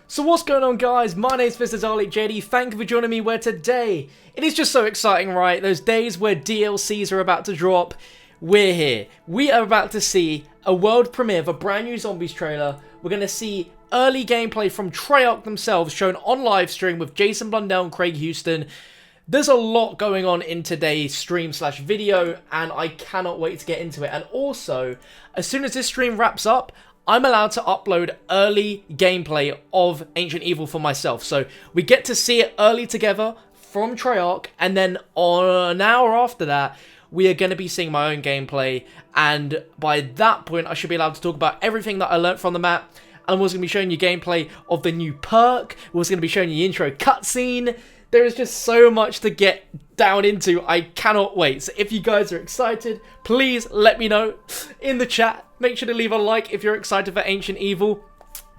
So what's going on, guys? My name's Mr. Dalek JD. Thank you for joining me where today it is just so exciting, right? Those days where DLCs are about to drop, we're here. We are about to see a world premiere of a brand new Zombies trailer. We're going to see early gameplay from TREYARCH themselves shown on live stream with Jason Blundell and Craig Houston. There's a lot going on in today's stream/video, and I cannot wait to get into it. And also, as soon as this stream wraps up, I'm allowed to upload early gameplay of Ancient Evil for myself. So we get to see it early together from TREYARCH, and then on an hour after that, we are going to be seeing my own gameplay. And by that point, I should be allowed to talk about everything that I learned from the map. And I'm also going to be showing you gameplay of the new perk. We're also going to be showing you the intro cutscene. There is just so much to get down into. I cannot wait. So if you guys are excited, please let me know in the chat. Make sure to leave a like if you're excited for Ancient Evil.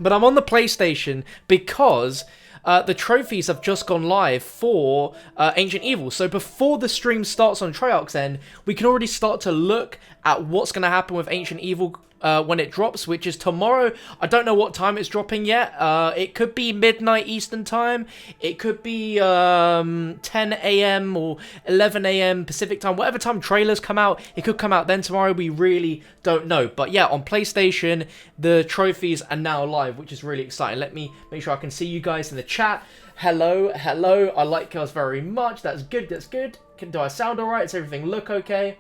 But I'm on the PlayStation because the trophies have just gone live for Ancient Evil. So before the stream starts on TREYARCH's end, we can already start to look at what's going to happen with Ancient Evil when it drops, which is tomorrow. I don't know what time it's dropping yet. It could be midnight Eastern time. It could be 10 a.m. or 11 a.m. Pacific time. Whatever time trailers come out, it could come out then tomorrow. We really don't know. But yeah, on PlayStation, the trophies are now live, which is really exciting. Let me make sure I can see you guys in the chat. Hello, hello. I like us very much. That's good, that's good. Do I sound alright? Does everything look okay?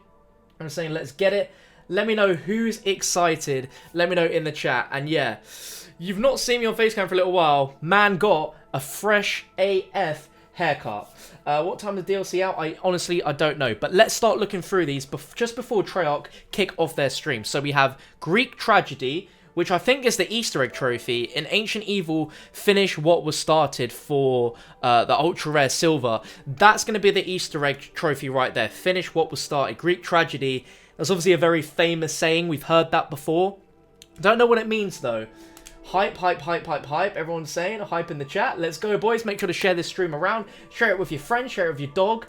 I'm saying let's get it. Let me know who's excited. Let me know in the chat. And yeah, you've not seen me on Facecam for a little while. Man got a fresh AF haircut. What time is the DLC out? I don't know. But let's start looking through these just before TREYARCH kick off their stream. So we have Greek Tragedy, which I think is the Easter egg trophy. In Ancient Evil, finish what was started for the ultra rare silver. That's going to be the Easter egg trophy right there. Finish what was started. Greek Tragedy. That's obviously a very famous saying. We've heard that before. Don't know what it means, though. Hype, hype, hype, hype, hype. Everyone's saying hype in the chat. Let's go, boys. Make sure to share this stream around. Share it with your friends. Share it with your dog.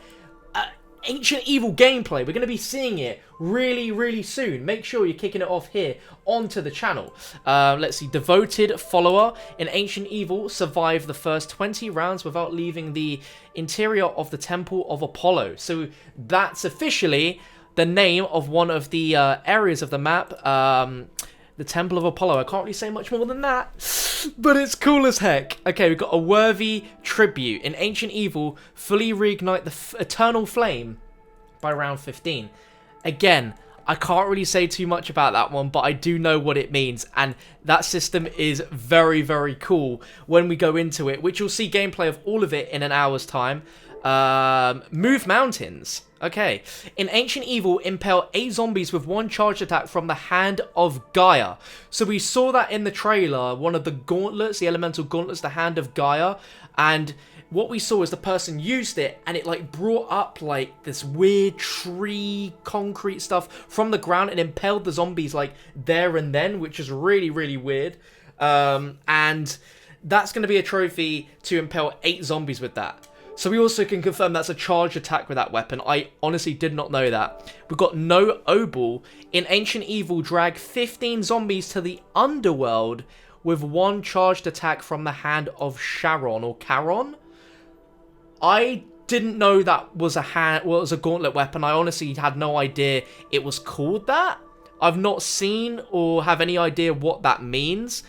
Ancient Evil gameplay. We're going to be seeing it really, really soon. Make sure you're kicking it off here onto the channel. Let's see. Devoted follower in Ancient Evil survived the first 20 rounds without leaving the interior of the Temple of Apollo. So that's officially the name of one of the areas of the map, the Temple of Apollo. I can't really say much more than that, but it's cool as heck. Okay, we've got a worthy tribute. In Ancient Evil, fully reignite the eternal flame by round 15. Again, I can't really say too much about that one, but I do know what it means, and that system is very, very cool when we go into it, which you'll see gameplay of all of it in an hour's time. Move mountains. Okay. In Ancient Evil, impale 8 zombies with 1 charged attack from the Hand of Gaia. So we saw that in the trailer, one of the gauntlets, the elemental gauntlets, the Hand of Gaia, and what we saw is the person used it, and it like brought up like this weird tree concrete stuff from the ground and impaled the zombies like there and then, which is really, really weird. And that's going to be a trophy to impale 8 zombies with that. So we also can confirm that's a charged attack with that weapon. I honestly did not know that. We've got no Obel. In Ancient Evil, drag 15 zombies to the underworld with 1 charged attack from the Hand of Sharon or Charon. I didn't know that was it was a gauntlet weapon. I honestly had no idea it was called that. I've not seen or have any idea what that means.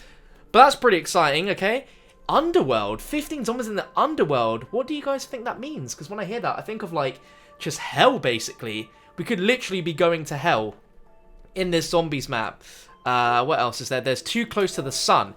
But that's pretty exciting, okay? Underworld, 15 zombies in the underworld. What do you guys think that means? Because when I hear that, I think of like just hell, basically. We could literally be going to hell in this zombies map. What else is there? There's Too Close to the Sun.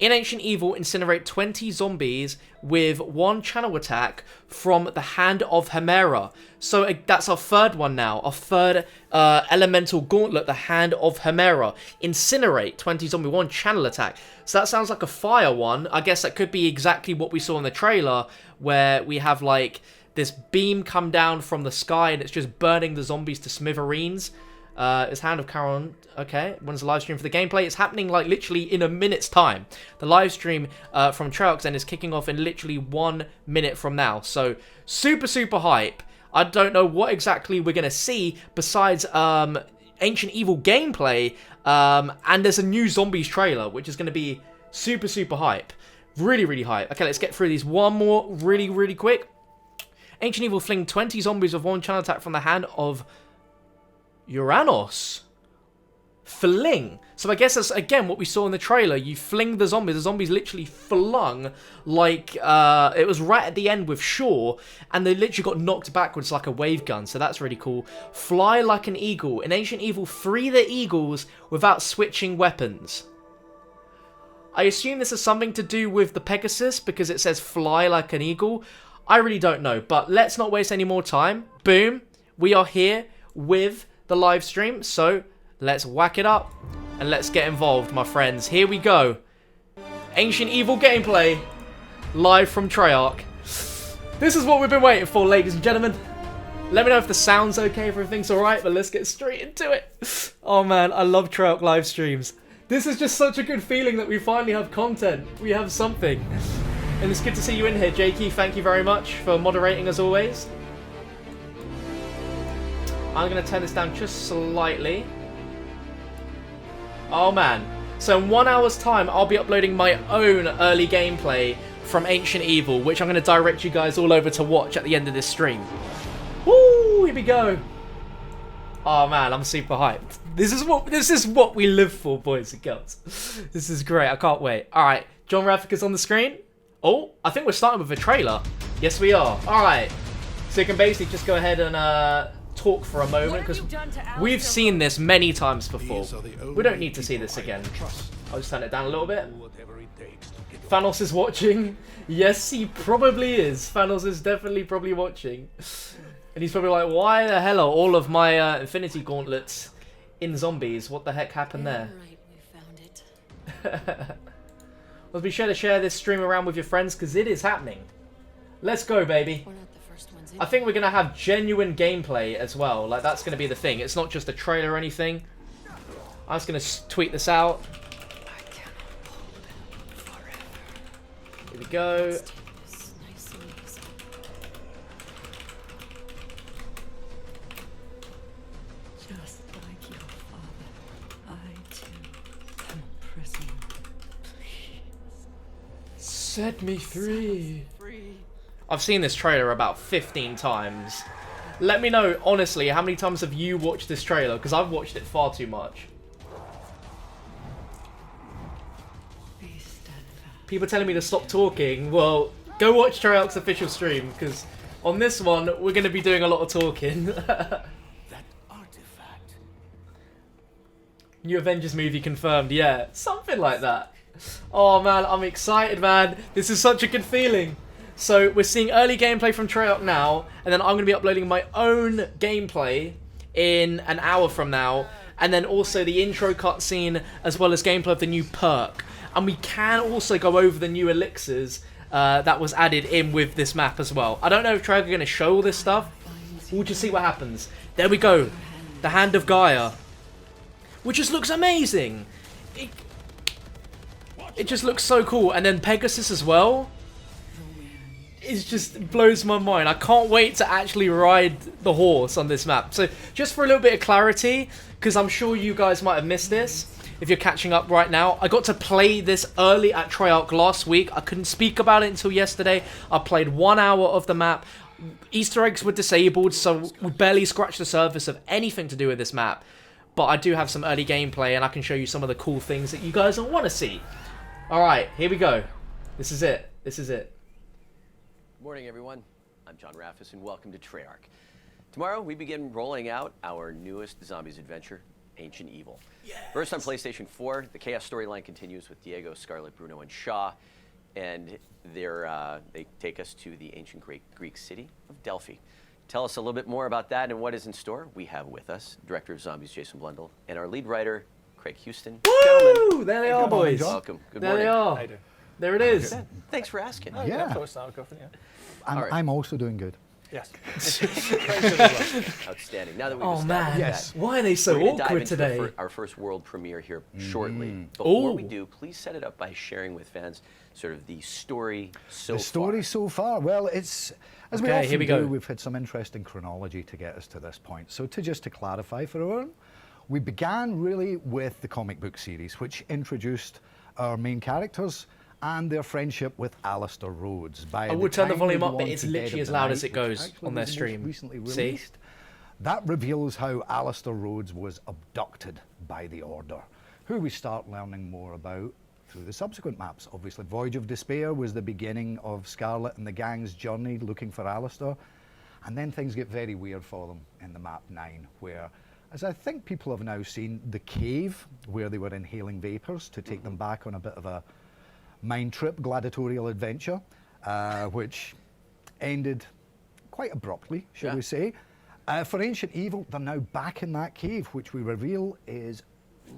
In Ancient Evil, incinerate 20 zombies with 1 channel attack from the Hand of Hemera. So that's our third one now. Our third elemental gauntlet, the Hand of Hemera. Incinerate 20 zombie, 1 channel attack. So that sounds like a fire one. I guess that could be exactly what we saw in the trailer, where we have like this beam come down from the sky and it's just burning the zombies to smithereens. It's Hand of Charon. Okay, when's the live stream for the gameplay? It's happening like literally in a minute's time. The live stream from TREYARCH's end is kicking off in literally 1 minute from now. So super, super hype. I don't know what exactly we're going to see besides Ancient Evil gameplay. And there's a new Zombies trailer, which is going to be super, super hype. Really, really hype. Okay, let's get through these. One more really, really quick. Ancient Evil fling 20 zombies with one channel attack from the hand of Uranus. Fling. So I guess that's, again, what we saw in the trailer. You fling the zombies. The zombies literally flung like, it was right at the end with Shaw, and they literally got knocked backwards like a wave gun, so that's really cool. Fly like an eagle. In Ancient Evil, free the eagles without switching weapons. I assume this is something to do with the Pegasus, because it says fly like an eagle. I really don't know, but let's not waste any more time. Boom. We are here with the live stream, so let's whack it up and let's get involved, my friends. Here we go. Ancient Evil gameplay, live from Treyarch. This is what we've been waiting for, ladies and gentlemen. Let me know if the sound's okay, if everything's alright, but let's get straight into it. Oh man, I love Treyarch live streams. This is just such a good feeling that we finally have content. We have something. And it's good to see you in here, Jakey. Thank you very much for moderating as always. I'm going to turn this down just slightly. Oh man. So in 1 hour's time, I'll be uploading my own early gameplay from Ancient Evil, which I'm going to direct you guys all over to watch at the end of this stream. Woo! Here we go. Oh man, I'm super hyped. This is what we live for, boys and girls. This is great. I can't wait. All right, John Raffica's on the screen. Oh, I think we're starting with a trailer. Yes, we are. All right. So you can basically just go ahead and talk for a moment, because we've seen this many times before. We don't need to see this again. I'll just turn it down a little bit. Thanos is watching. Yes, he probably is. Thanos is definitely probably watching. And he's probably like, why the hell are all of my Infinity Gauntlets in zombies? What the heck happened there? Right, we found it. Well, be sure to share this stream around with your friends, because it is happening. Let's go, baby. We're not the first ones in. I think we're going to have genuine gameplay as well. Like, that's going to be the thing. It's not just a trailer or anything. I'm just going to tweet this out. I cannot hold forever. Here we go. Let's take this nice and easy. Just like your father, I too am a prisoner. Set me free. I've seen this trailer about 15 times. Let me know, honestly, how many times have you watched this trailer? Because I've watched it far too much. Be steadfast. People telling me to stop talking. Well, go watch Treyarch's official stream, because on this one, we're going to be doing a lot of talking. That artifact. New Avengers movie confirmed. Yeah, something like that. Oh man, I'm excited, man. This is such a good feeling. So we're seeing early gameplay from Treyarch now, and then I'm going to be uploading my own gameplay in an hour from now, and then also the intro cutscene as well as gameplay of the new perk. And we can also go over the new elixirs that was added in with this map as well. I don't know if Treyarch are going to show all this stuff. We'll just see what happens. There we go. The Hand of Gaia. Which just looks amazing. It just looks so cool. And then Pegasus as well. It just blows my mind. I can't wait to actually ride the horse on this map. So just for a little bit of clarity, because I'm sure you guys might have missed this if you're catching up right now, I got to play this early at Treyarch last week. I couldn't speak about it until yesterday. I played 1 hour of the map. Easter eggs were disabled, so we barely scratched the surface of anything to do with this map. But I do have some early gameplay, and I can show you some of the cool things that you guys will want to see. Alright, here we go. This is it. This is it. Morning, everyone. I'm John Raffis, and welcome to Treyarch. Tomorrow, we begin rolling out our newest zombies adventure, Ancient Evil. Yes. First on PlayStation 4, the Chaos storyline continues with Diego, Scarlet, Bruno, and Shaw, and they take us to the ancient Greek city of Delphi. Tell us a little bit more about that and what is in store. We have with us Director of Zombies, Jason Blundell, and our lead writer, Craig Houston. Woo! Gentlemen, There they are, boys. welcome. Good There morning. they are. How you doing? There it is. Thanks for asking. Oh, Yeah. Close now, go for it, yeah. All right. I'm also doing good. Yes. Outstanding. Now that we've Oh established man, Yes. why are they so we're gonna dive awkward into today? our first world premiere here shortly. Before we Ooh. do, please set it up by sharing with fans sort of the story so The story far. so far, well, it's as we Okay, often here we go. do. We've had some interesting chronology to get us to this point. So just to clarify for everyone, we began really with the comic book series, which introduced our main characters and their friendship with Alistair Rhodes. By I would turn the time volume we up, go but on it's to Dead literally of as the loud Night, as it which goes actually on their was the most stream. recently See? released, that reveals how Alistair Rhodes was abducted by the Order, who we start learning more about through the subsequent maps. Obviously, Voyage of Despair was the beginning of Scarlet and the gang's journey looking for Alistair. And then things get very weird for them in the map 9, where, as I think people have now seen, the cave where they were inhaling vapors to take them back on a bit of a mind trip, gladiatorial adventure, which ended quite abruptly, shall we say. For Ancient Evil, they're now back in that cave, which we reveal is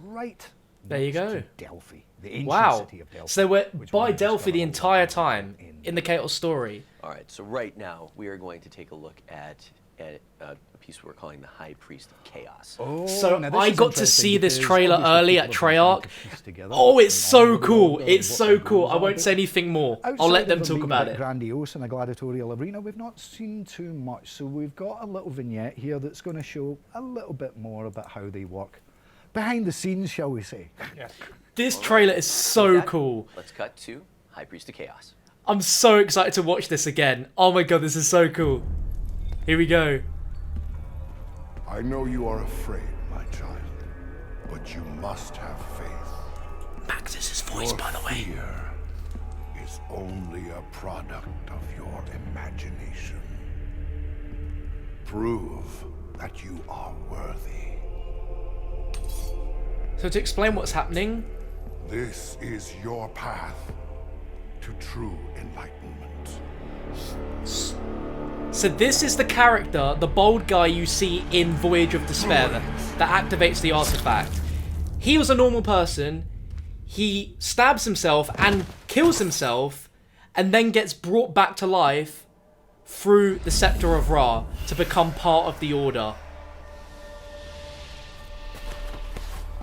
right There you next go. to Delphi, the ancient Wow. city of Delphi. So they were which by we'll Delphi discover the a lot entire more time in the Chaos story. All right, so right now we are going to take a look at a piece we're calling the High Priest of Chaos. Oh, So now this I is got to interesting see this because trailer obviously early people at have been trying TREYARCH. to piece together Oh, it's the so honor of the cool. Order It's and what so their cool. goals I are, won't but say anything more. I'll outside let of them it talk being a about bit it. grandiose in a gladiatorial arena, we've not seen too much. So we've got a little vignette here that's going to show a little bit more about how they work behind the scenes, shall we say. This trailer is so With that, cool. Let's cut to High Priest of Chaos. I'm so excited to watch this again. Oh my god, this is so cool. Here we go. I know you are afraid, my child, but you must have faith. Max's voice, Your by the way. fear is only a product of your imagination. Prove that you are worthy. So to explain what's happening, This is your path to true enlightenment. so this is the character, the bold guy you see in Voyage of Despair that activates the artifact. He was a normal person. He stabs himself and kills himself and then gets brought back to life through the Scepter of Ra to become part of the Order.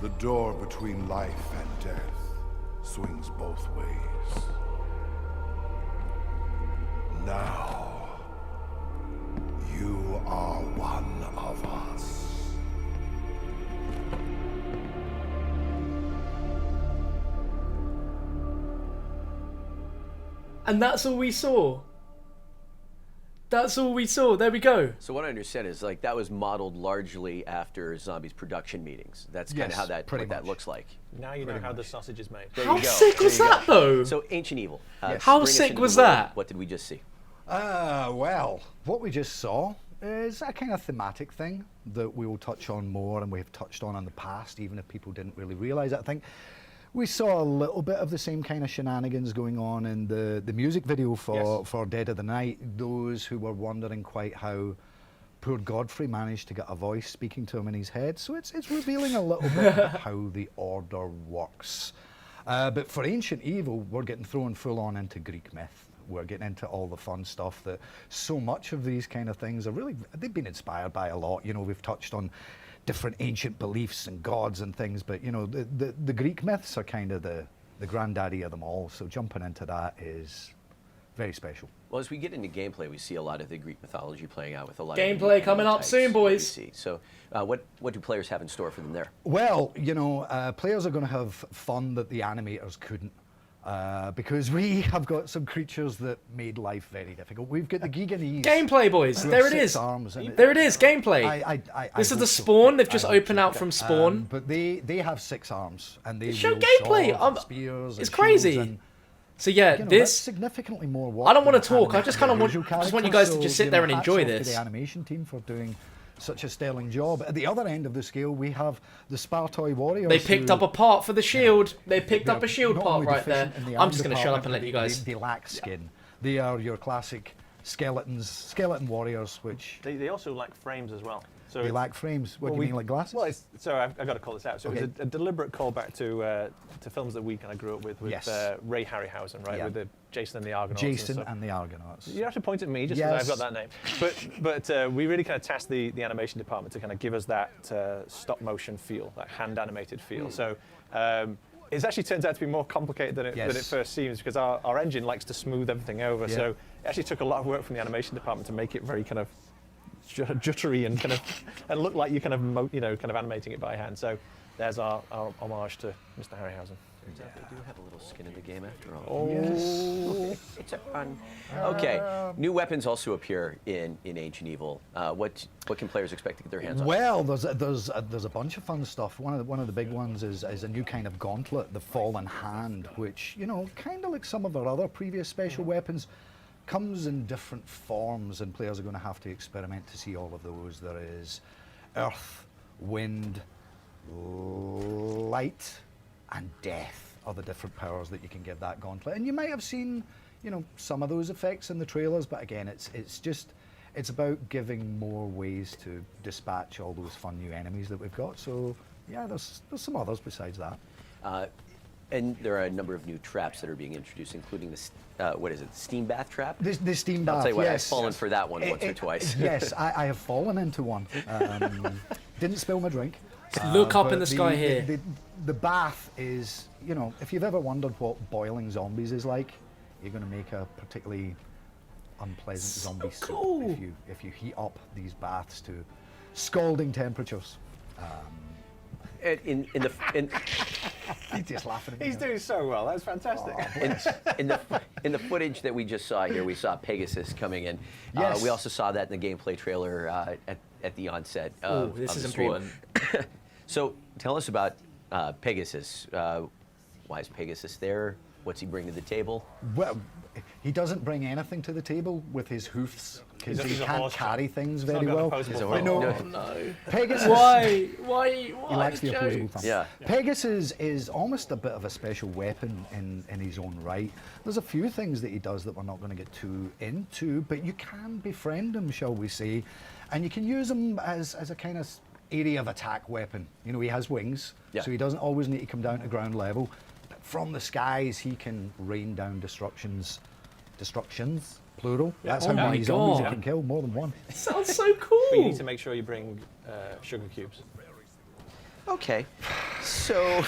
The door between life and death swings both ways. Now, you are one of us. And that's all we saw. That's all we saw. There we go. So what I understand is like that was modeled largely after Zombies production meetings. That's kind of Yes, how that pretty what that much. looks like. Now you know how the sausage is made. There How you go. sick was There you that, go. though? So Ancient Evil. How bring us sick into the was world. that? What did we just see? Well, what we just saw is a kind of thematic thing that we will touch on more, and we've touched on in the past, even if people didn't really realize it. I think we saw a little bit of the same kind of shenanigans going on in the music video for Dead of the Night. Those who were wondering quite how poor Godfrey managed to get a voice speaking to him in his head. So it's revealing a little bit of how the Order works. But for Ancient Evil, we're getting thrown full on into Greek myth. We're getting into all the fun stuff that so much of these kind of things are really, they've been inspired by a lot. You know, we've touched on different ancient beliefs and gods and things, but you know, the Greek myths are kind of the granddaddy of them all. So jumping into that is very special. Well, as we get into gameplay, we see a lot of the Greek mythology playing out with a lot of Gameplay unique coming up types soon, that we boys. see. So what do players have in store for them there? Well, you know, players are going to have fun that the animators couldn't. Because we have got some creatures that made life very difficult. We've got the Giganese. Gameplay, boys. who There have it 6 is. arms, and There it is. Gameplay. I This is hope the so. spawn. They've just I hope opened so. out from spawn. But they have 6 arms, and they Show wield gameplay. swords and spears It's and crazy. shields, and, So yeah, you know, that's this. significally more work. I don't wanna than talk, I animating just kinda the want- visual just want you characters. guys to just So, sit you there know, and hats enjoy off to this. the animation team for doing such a sterling job. At the other end of the scale, we have the Spartoi warriors. They picked who, up a part for the shield. They picked up they're a shield not part only right there. deficient in the I'm arm just going to shut up and department, let you but guys. They lack skin. They are your classic skeleton warriors, which They also lack frames as well. So they lack frames. What do you mean, like glasses? Well, sorry, I've got to call this out. So Okay. it was a deliberate callback to films that we kind of grew up with Yes. Ray Harryhausen, right? Yeah. with the Jason and the Argonauts. Jason and and the Argonauts. you have to point at me just because Yes. I've got that name. But we really kind of tasked the animation department to kind of give us that stop motion feel, that hand animated feel. So it actually turns out to be more complicated than it Yes. first seems because our engine likes to smooth everything over. Yeah. So it actually took a lot of work from the animation department to make it very kind of juttery and kind of and look like you're kind of animating it by hand. So there's our homage to Mr. Harryhausen. Turns out they do have a little skin in the game after all. Oh. Yes. It's a fun. Okay, new weapons also appear in Ancient Evil. What can players expect to get their hands on? Well, there's a bunch of fun stuff. One of the big ones is a new kind of gauntlet, the Fallen Hand, which, kind of like some of our other previous special weapons, comes in different forms, and players are going to have to experiment to see all of those. There is earth, wind, light, and death are the different powers that you can give that gauntlet. And you might have seen, some of those effects in the trailers, but again, it's about giving more ways to dispatch all those fun new enemies that we've got. So yeah, there's some others besides that. And there are a number of new traps that are being introduced, including this, what is it, steam bath trap? The steam bath, I'll tell you what, yes. I've fallen for that one once or twice. Yes, I have fallen into one. Didn't spill my drink. Look up but in the sky here. The bath is, if you've ever wondered what boiling zombies is like, you're going to make a particularly unpleasant zombie soup cool. if you heat up these baths to scalding temperatures. In He's just laughing at me. He's doing so well. That's fantastic. in the footage that we just saw here, we saw Pegasus coming in. Yes. We also saw that in the gameplay trailer at the onset of this of is the stream. important. So tell us about Pegasus. Why is Pegasus there? What's he bring to the table? Well, he doesn't bring anything to the table with his hoofs because he He's a can't horse carry things He's not very got well. opposable He's a thumbs. horse. No, No. Pegasus. Why? He lacks the Joe? opposable thumb. Yeah. Pegasus is almost a bit of a special weapon in his own right. There's a few things that he does that we're not going to get too into, but you can befriend him, shall we say, and you can use him as a kind of area of attack weapon. He has wings, Yeah. so he doesn't always need to come down to ground level. But from the skies, he can rain down destructions, plural. That's Oh how my many zombies he God. can kill, more than one. Sounds so cool. But you need to make sure you bring sugar cubes. Okay, so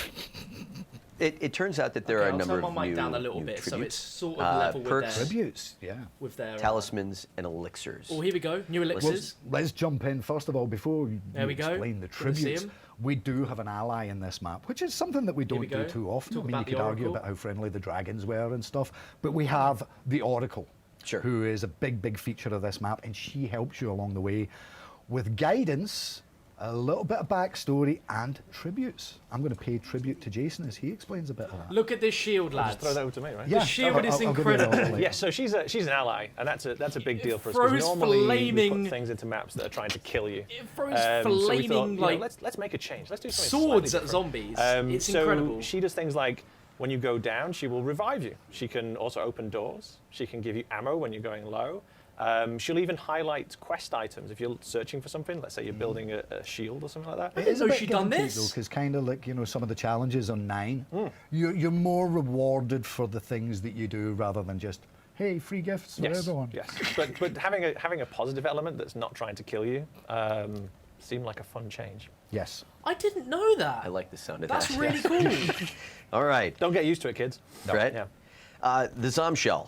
it turns out that there are a I'll number turn of my mic new, down a little new bit so tributes, it's sort of level perks, with Tributes, yeah. their talismans, and elixirs. Oh, here we go. New elixirs. Let's jump in first of all before we There we go. explain the Wanna see tributes. 'em? We do have an ally in this map, which is something that we Here we don't do go. too often. Talk I mean, about you the could argue Oracle. about how friendly the dragons were and stuff, but we have the Oracle, Sure. who is a big feature of this map, and she helps you along the way with guidance, a little bit of backstory, and tributes. I'm going to pay tribute to Jason as he explains a bit of that. Look at this shield, lads. Just throw that over to me, right? Yeah, shield is I'll give you incredible. that later. Yes, so she's an ally, and that's a big deal for us. throws Because normally we flaming- put things into maps that are trying to kill you. It throws So we flaming, thought, like, let's make a change. Let's do something swords slightly at different. zombies. It's so incredible. she does things like when you go down, she will revive you. She can also open doors. She can give you ammo when you're going low. She'll even highlight quest items if you're searching for something. Let's say you're building a shield or something like that. I didn't know a bit she'd done give and take, this. though, because kind of like some of the challenges on 9, Hmm. you're more rewarded for the things that you do rather than just hey, free gifts for everyone. Yes, but having a positive element that's not trying to kill you seemed like a fun change. Yes. I didn't know that. I like the sound of That's that. really cool. All right, Don't get used to it, kids. right? Yeah. The Zomshell.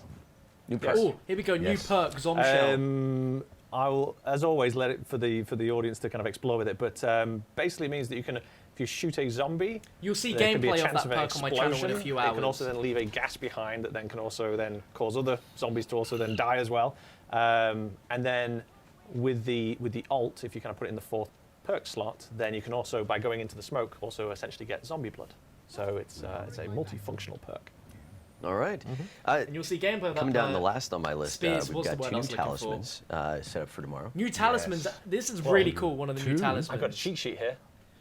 New perk. Oh, here we go. New Yes. perk, Zomshell. I will, as always, let it for the audience to kind of explore with it. But basically, it means that you can, if you shoot a zombie, You'll see there can be a gameplay of chance that an perk on my channel in a explosion. few It hours. can also then leave a gas behind that then can also then cause other zombies to also then die as well. And then with the alt, if you kind of put it in the 4th perk slot, then you can also, by going into the smoke, also essentially get zombie blood. So it's a multifunctional perk. All right. And you'll see gameplay of that Coming down perk. the last on my list, Spears we've was the got word 2 I new was looking for. talismans set up for tomorrow. New talismans. Yes. This is Well, really cool. One of the new two. talismans. I've got a cheat sheet here.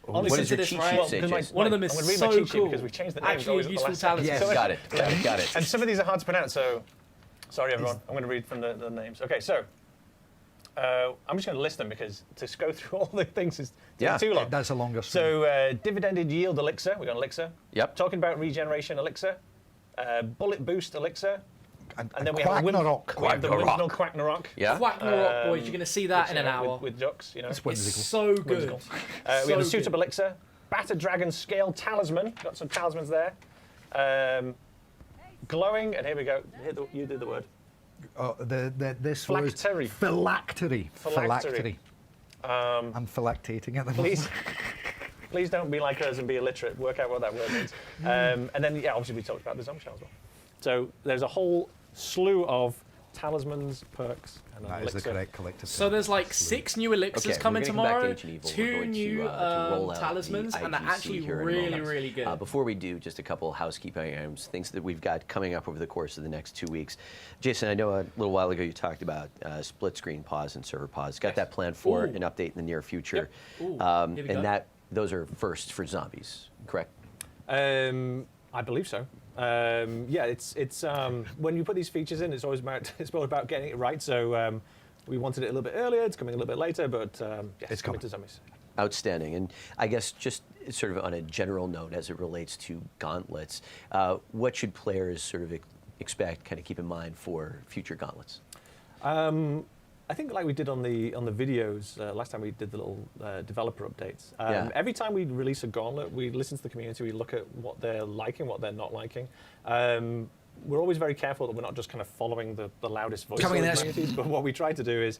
What Listen is to your this, cheat right? sheet say, Because my- Jason? One of them is I'm going to read so my cheat sheet cool. because we've changed the names. Actually, always a at the useful last second. talisman. Yes. Got it. Got it. And some of these are hard to pronounce, so sorry everyone. I'm going to read from the names. Okay, so I'm just going to list them because to go through all the things is too long. That's a longer story. So dividended yield elixir, we got an elixir. Yep. Talking about regeneration elixir, bullet boost elixir, and then we have Quacknarok. we have the Quacknarok. windmill Quacknarok. Yeah. Quacknarok, boys. You're going to see that in an With- hour. with ducks, you know. It's It's whimsical. so good. Whimsical. We have a So suit up good. elixir, battered dragon scale talisman. Got some talismans there. Glowing, and here we go. You did the word. This Phylactery. was phylactery. Phylactery. I'm phylactating at the moment. Please. Please don't be like us and be illiterate. Work out what that word means. And then, yeah, obviously we talked about the zombie shell as well. So there's a whole slew of talismans, perks, and an That is the elixir. correct collective. So there's like 6 new elixirs Okay, coming we're gonna come back to tomorrow, Ancient Evil. We're 2 going new to roll out talismans, the and they're IGC actually here in a really, moment. really good. Before we do, just a couple housekeeping items, things that we've got coming up over the course of the next 2 weeks. Jason, I know a little while ago you talked about split screen pause and server pause. Got that planned for Ooh. an update in the near future. Yep. Ooh, here we go. And those are firsts for zombies, correct? I believe so. Yeah, it's when you put these features in, it's always about getting it right. So we wanted it a little bit earlier. It's coming a little bit later, but yeah, it's coming to zombies. Outstanding. And I guess just sort of on a general note as it relates to gauntlets, what should players sort of expect, kind of keep in mind for future gauntlets? I think like we did on the videos last time we did the little developer updates. Every time we release a gauntlet, we listen to the community, we look at what they're liking, what they're not liking. We're always very careful that we're not just kind of following the loudest voice of the communities, but what we try to do is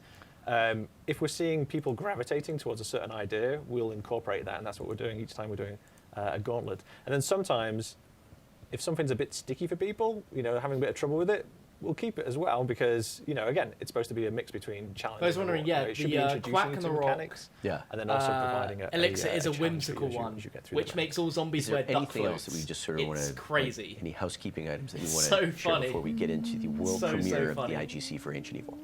if we're seeing people gravitating towards a certain idea, we'll incorporate that, and that's what we're doing each time we're doing a gauntlet. And then sometimes, if something's a bit sticky for people, you know, having a bit of trouble with it, we'll keep it as well because, you know, again, it's supposed to be a mix between challenge. I was wondering, yeah, the Quack and the Rock, and then also providing elixir is a whimsical one, which makes all zombies wear duck anything else that we just sort of want to? It's crazy. Any housekeeping items that you want So to share funny. before we get into the world So premiere of funny. the IGC for Ancient Evil?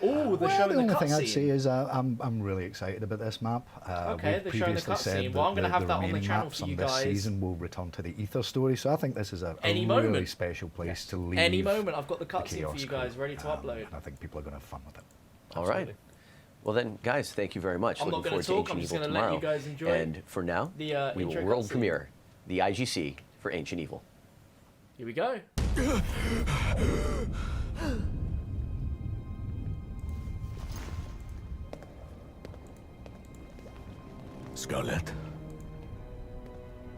Oh, they're Well, showing the the only thing I'd say cutscene. is I'm really excited about this map. Okay, We've they're showing the previously said cutscene. Well, I'm that gonna have that on the remaining channel maps for you on this guys. season will return to the Ether story, so I think this is a Any really moment. special place to leave. Any moment, I've got the cutscene for Chaos you guys Crew. ready to upload. And I think people are going to have fun with it. All right. Well then, guys, thank you very much. I'm not Looking gonna forward talk, to I'm just Ancient Evil gonna let tomorrow. you guys enjoy And for now, the we will intro world cutscene. premiere the IGC for Ancient Evil. Here we go. Scarlet,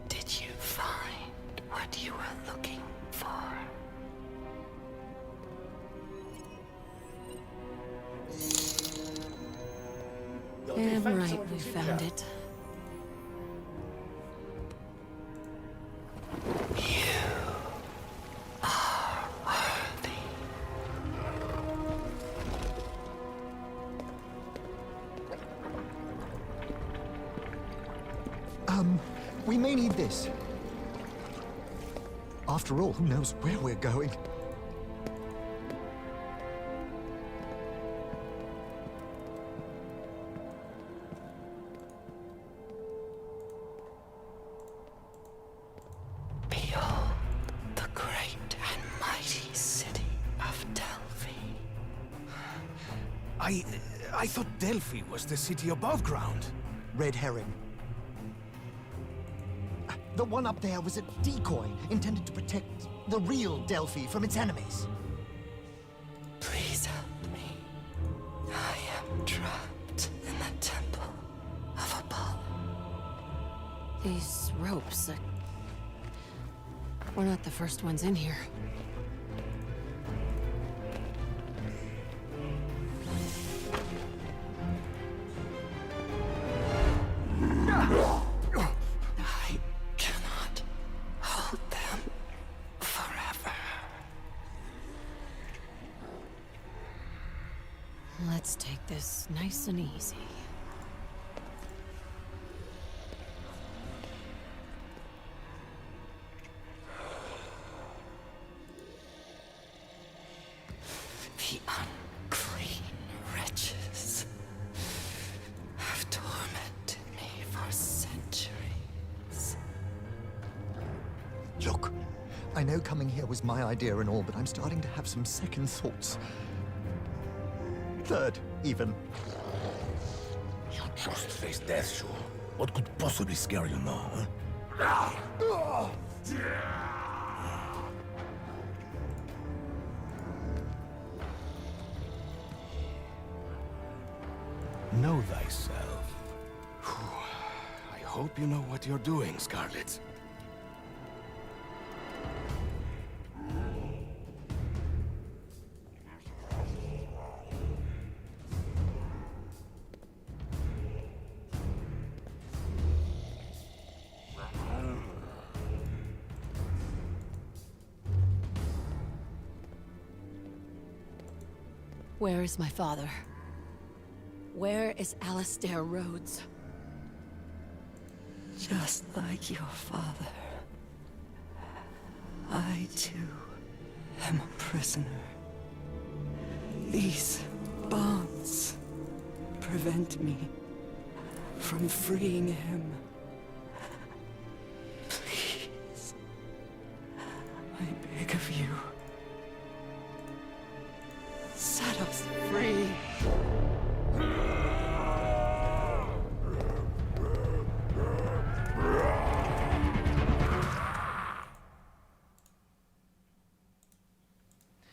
Did you find what you were looking for? Damn right we found it. We may need this. After all, who knows where we're going? Behold the great and mighty city of Delphi. I thought Delphi was the city above ground. Red herring. The one up there was a decoy intended to protect the real Delphi from its enemies. Please help me. I am trapped in the temple of Apollo. These ropes, we're not the first ones in here. I cannot hold them forever. Let's take this nice and easy. The unclean wretches have tormented me for centuries. Look, I know coming here was my idea and all, but I'm starting to have some second thoughts. Third, even. You just faced death, sure. What could possibly scare you now, huh? Know thyself. I hope you know what you're doing, Scarlet. Where is my father? Where is Alistair Rhodes? Just like your father, I too am a prisoner. These bonds prevent me from freeing him. Please, I beg of you, set us free.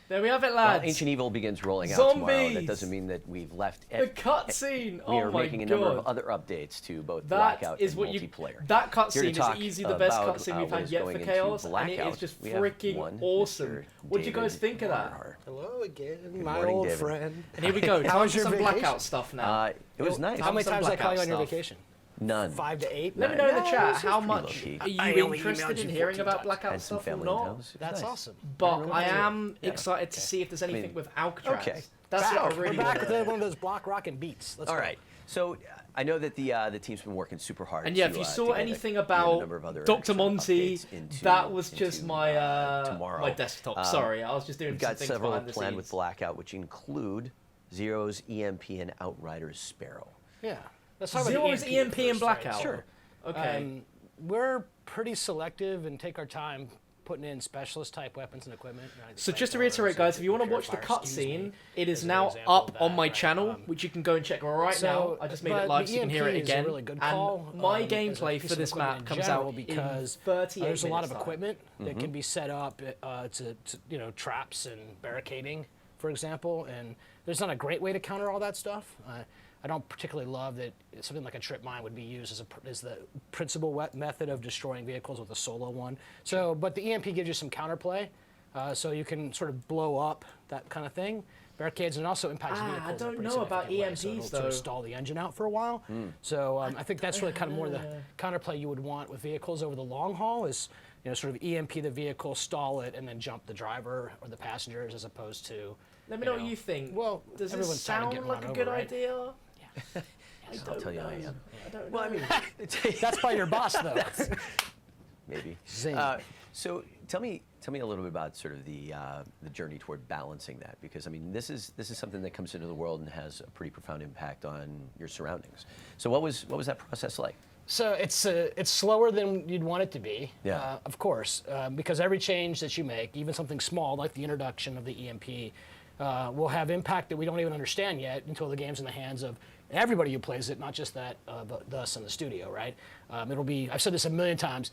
There we have it, Well, lads. Ancient Evil begins rolling out tomorrow. That Zombies! doesn't mean that we've left. The cutscene. We Oh are my making a god. number of other updates to both That Blackout is and what you. multiplayer. That Here to cutscene is talk easily the best about, cutscene we've what had is yet going for into Chaos, and it Blackout, is just we have freaking one awesome. Mr. What do you guys David think of that? Barnhart. Hello again, Good my morning, old David. friend. And here we go. How Time was for your some vacation? Blackout stuff now. It was nice. How many some times did I call you on your Blackout vacation? None. 5 to 8? Let me know in the Yeah, chat it was how pretty much low-key. are I you only interested emailed in you hearing 14 about times. Blackout Had some stuff or family in not. town. It was That's nice. awesome. But Very I much. am excited to see if there's anything with Alcatraz. okay. That's what I Back. really We're back want. with one of those block rocking beats. Let's All go. right. So I know that the team's been working super hard. And yeah, to, if you to saw get anything a about number of other Dr. extra Monty, updates into- that was just into, my tomorrow. my desktop. Sorry, I was just doing We've some got things several behind the planned scenes. with Blackout, which include Zero's EMP and Outrider's Sparrow. Yeah. Let's talk Zero's about EMP the and first, right? Blackout. Sure. Okay. We're pretty selective and take our time putting in specialist type weapons and equipment. Right? So just to Flamethrowers, reiterate, guys, if you want to purifier, watch the excuse me, cutscene, it is is an now example of up that, on my right? channel, which you can go and check right now. I just made it but live the so you can hear it EMP is a again. really good call, And my as a gameplay piece for of this equipment map in comes general out because in 38 there's a lot of minutes time. equipment that can be set up to traps and barricading, for example, and there's not a great way to counter all that stuff. I don't particularly love that something like a trip mine would be used as the principal method of destroying vehicles with a solo one. So, but the EMP gives you some counterplay, so you can sort of blow up that kind of thing. Barricades, and also impacts vehicles. I in a don't pretty know about significant way, so EMPs it'll sort though. of stall the engine out for a while. So I think that's really kind of more the counterplay you would want with vehicles over the long haul is sort of EMP the vehicle, stall it, and then jump the driver or the passengers as opposed to. Let me know what you think. Well, does this everyone's tired of sound getting like a run good over, right? idea? I'll tell you I am. I don't Well, I know. mean, That's by your boss, though. maybe. Zing. So tell me a little bit about sort of the journey toward balancing that, because I mean this is something that comes into the world and has a pretty profound impact on your surroundings. So what was that process like? So it's slower than you'd want it to be, Yeah. of course, because every change that you make, even something small like the introduction of the EMP, will have impact that we don't even understand yet until the game's in the hands of everybody who plays it, not just that us in the studio, right? It'll be, I've said this a million times,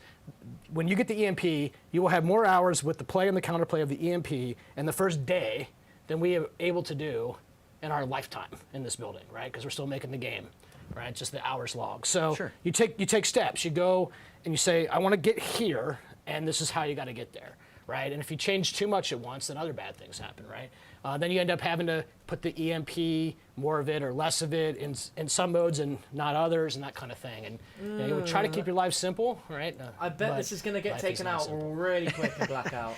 when you get the EMP, you will have more hours with the play and the counterplay of the EMP in the first day than we are able to do in our lifetime in this building, right? Because we're still making the game. Right, just the hours log. So Sure. you take steps. You go and you say, I want to get here, and this is how you got to get there, right? And if you change too much at once, then other bad things happen, right? Then you end up having to put the EMP, more of it or less of it, in some modes and not others, and that kind of thing. And you try to keep your life simple, right? I bet but this is going to get life taken not out simple. really quick in Blackout.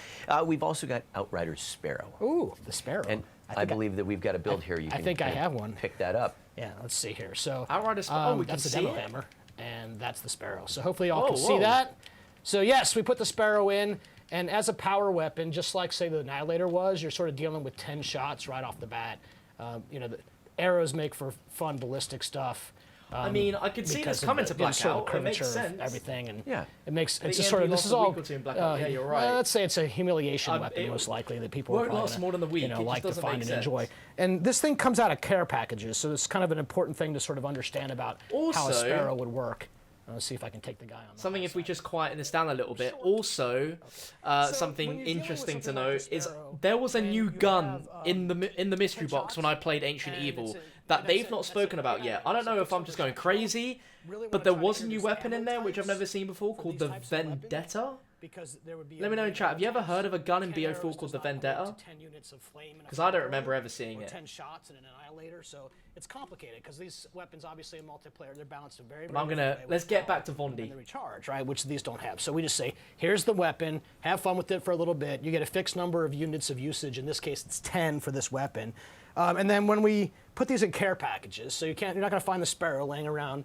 We've also got Outrider's Sparrow. Ooh, the Sparrow. And I believe that we've got a build here. You I can think I kind of have one. Pick that up. Yeah, let's see here. So Outrider's Sparrow. Oh, we can that's the see demo it. hammer, and that's the Sparrow. So hopefully y'all Oh, can see whoa. that. So yes, we put the Sparrow in, and as a power weapon, just like say the Annihilator was, you're sort of dealing with 10 shots right off the bat. The arrows make for fun ballistic stuff. I mean, I could see because this of coming the, to sort of Blackout. It makes curvature of sense. everything, and Yeah. it makes The it's just EMP sort of lost this is a all. week or two in Blackout. Yeah, you're right. Let's say it's a humiliation it weapon, most likely that people won't are probably last more than a week. It just like to doesn't find make and enjoy. sense. And this thing comes out of care packages, so it's kind of an important thing to sort of understand about how a Also- Sparrow would work. Let's see if I can take the guy on. Something if we just quieten this down a little bit. Also, something interesting to note is there was a new gun in the mystery box when I played Ancient Evil that they've not spoken about yet. I don't know if I'm just going crazy, but there was a new weapon in there which I've never seen before called the Vendetta. Let me know in chat. Have you ever heard of a gun in BO4 called the Vendetta? Because I don't remember ever seeing it. 10 shots and an Annihilator, so it's complicated because these weapons, obviously in multiplayer, they're balanced in very. I'm gonna let's get back to Vondi. And the recharge, right, which these don't have. So we just say, here's the weapon, have fun with it for a little bit. You get a fixed number of units of usage. In this case, it's 10 for this weapon. And then when we put these in care packages, so you're not going to find the Sparrow laying around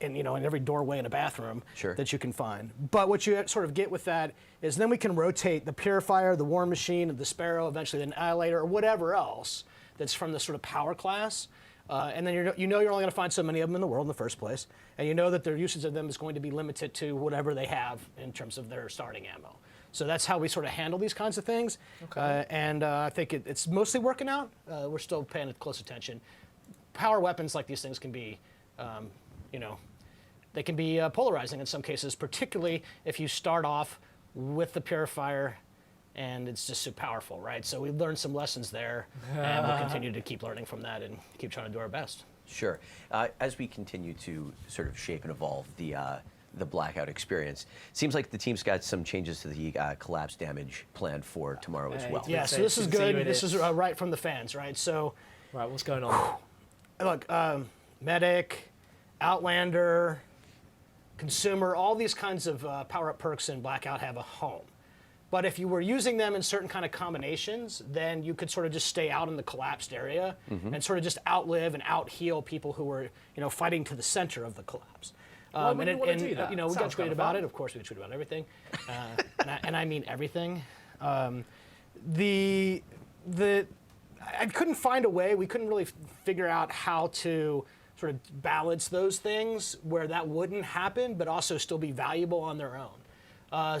in every doorway in a bathroom that you can find. But what you sort of get with that is then we can rotate the Purifier, the War Machine, the Sparrow, eventually the Annihilator, or whatever else that's from the sort of power class. And then you're only going to find so many of them in the world in the first place, and you know that their usage of them is going to be limited to whatever they have in terms of their starting ammo. So that's how we sort of handle these kinds of things. Okay. And I think it's mostly working out. We're still paying close attention. Power weapons like these things can be, they can be polarizing in some cases, particularly if you start off with the Purifier and it's just so powerful, right? So we learned some lessons there, and we'll continue to keep learning from that and keep trying to do our best. Sure. As we continue to sort of shape and evolve the Blackout experience, seems like the team's got some changes to the collapse damage planned for tomorrow as well. Yeah, so this is good. This is right from the fans, right? So, right, what's going on? Look, Medic, Outlander, Consumer, all these kinds of power-up perks in Blackout have a home. But if you were using them in certain kind of combinations, then you could sort of just stay out in the collapsed area and sort of just outlive and out-heal people who were, fighting to the center of the collapse. Why would you want to do that? We got tweeted about it. Of course, we tweeted about everything, and I mean everything. I couldn't find a way. We couldn't really figure out how to sort of balance those things where that wouldn't happen, but also still be valuable on their own.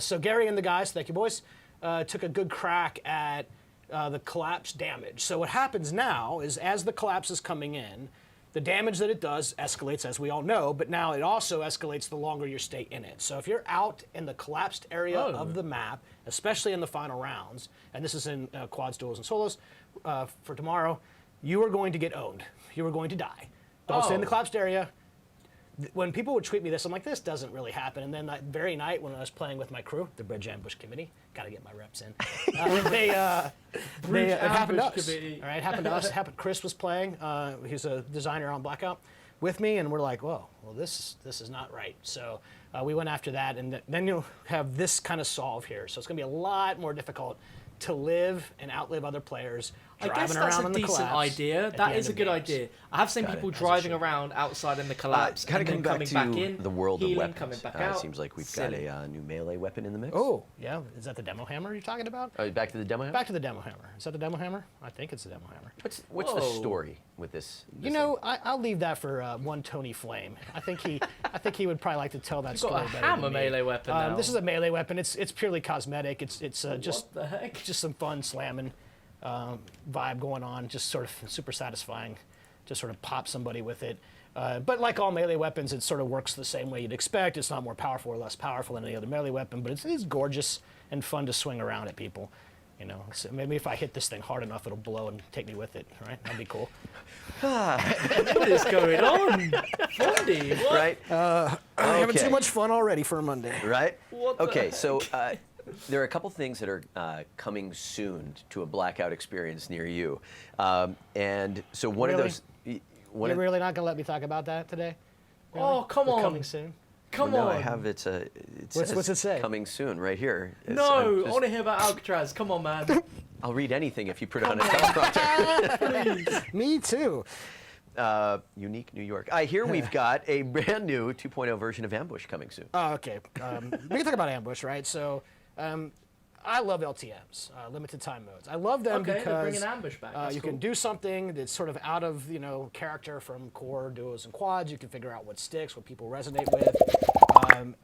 So Gary and the guys, thank you boys, took a good crack at the collapse damage. So what happens now is as the collapse is coming in, the damage that it does escalates, as we all know, but now it also escalates the longer you stay in it. So if you're out in the collapsed area of the map, especially in the final rounds, and this is in quads, duels, and solos for tomorrow, you are going to get owned. You are going to die. Don't stay in the collapsed area. When people would tweet me this, I'm like, this doesn't really happen. And then that very night when I was playing with my crew, the Bridge Ambush Committee, got to get my reps in. It happened to us. All right, it happened to us. Chris was playing. He's a designer on Blackout with me, and we're like, well, this is not right. So we went after that, and then you'll have this kind of solve here. So it's going to be a lot more difficult to live and outlive other players. I guess that's a decent idea. That is a good idea. I have seen people driving around outside in the collapse, kind of and coming coming back back in, the world healing, of weapons. coming back out. It seems like we've got a new melee weapon in the mix. Oh, yeah. Is that the demo hammer you're talking about? Back to the demo hammer? Back to the demo hammer. Is that the demo hammer? I think it's the demo hammer. What's the story with this? I'll leave that for one Tony Flame. I think he would probably like to tell that story better than me. Got a hammer melee weapon now. This is a melee weapon. It's purely cosmetic. It's just what the heck? Just some fun slamming vibe going on. Just sort of super satisfying. Just sort of pop somebody with it. But like all melee weapons, it sort of works the same way you'd expect. It's not more powerful or less powerful than any other melee weapon, but it's gorgeous and fun to swing around at people. So maybe if I hit this thing hard enough, it'll blow and take me with it, right? That'd be cool. What is going on? Fundy, what? Right? I'm having too much fun already for a Monday. Right? So there are a couple things that are coming soon to a Blackout experience near you. And so one of those... You're really not going to let me talk about that today? Really? Oh, come on. Coming soon? Come on. I have what's it say? Coming soon, right here. I want to hear about Alcatraz. Come on, man. I'll read anything if you put it on a teleprompter. Me too. Unique New York. I hear we've got a brand new 2.0 version of Ambush coming soon. Oh, okay. We can talk about Ambush, right? So I love LTMs, limited time modes. I love them because because bring an Ambush back. You can do something that's sort of out of character from core, duos, and quads. You can figure out what sticks, what people resonate with.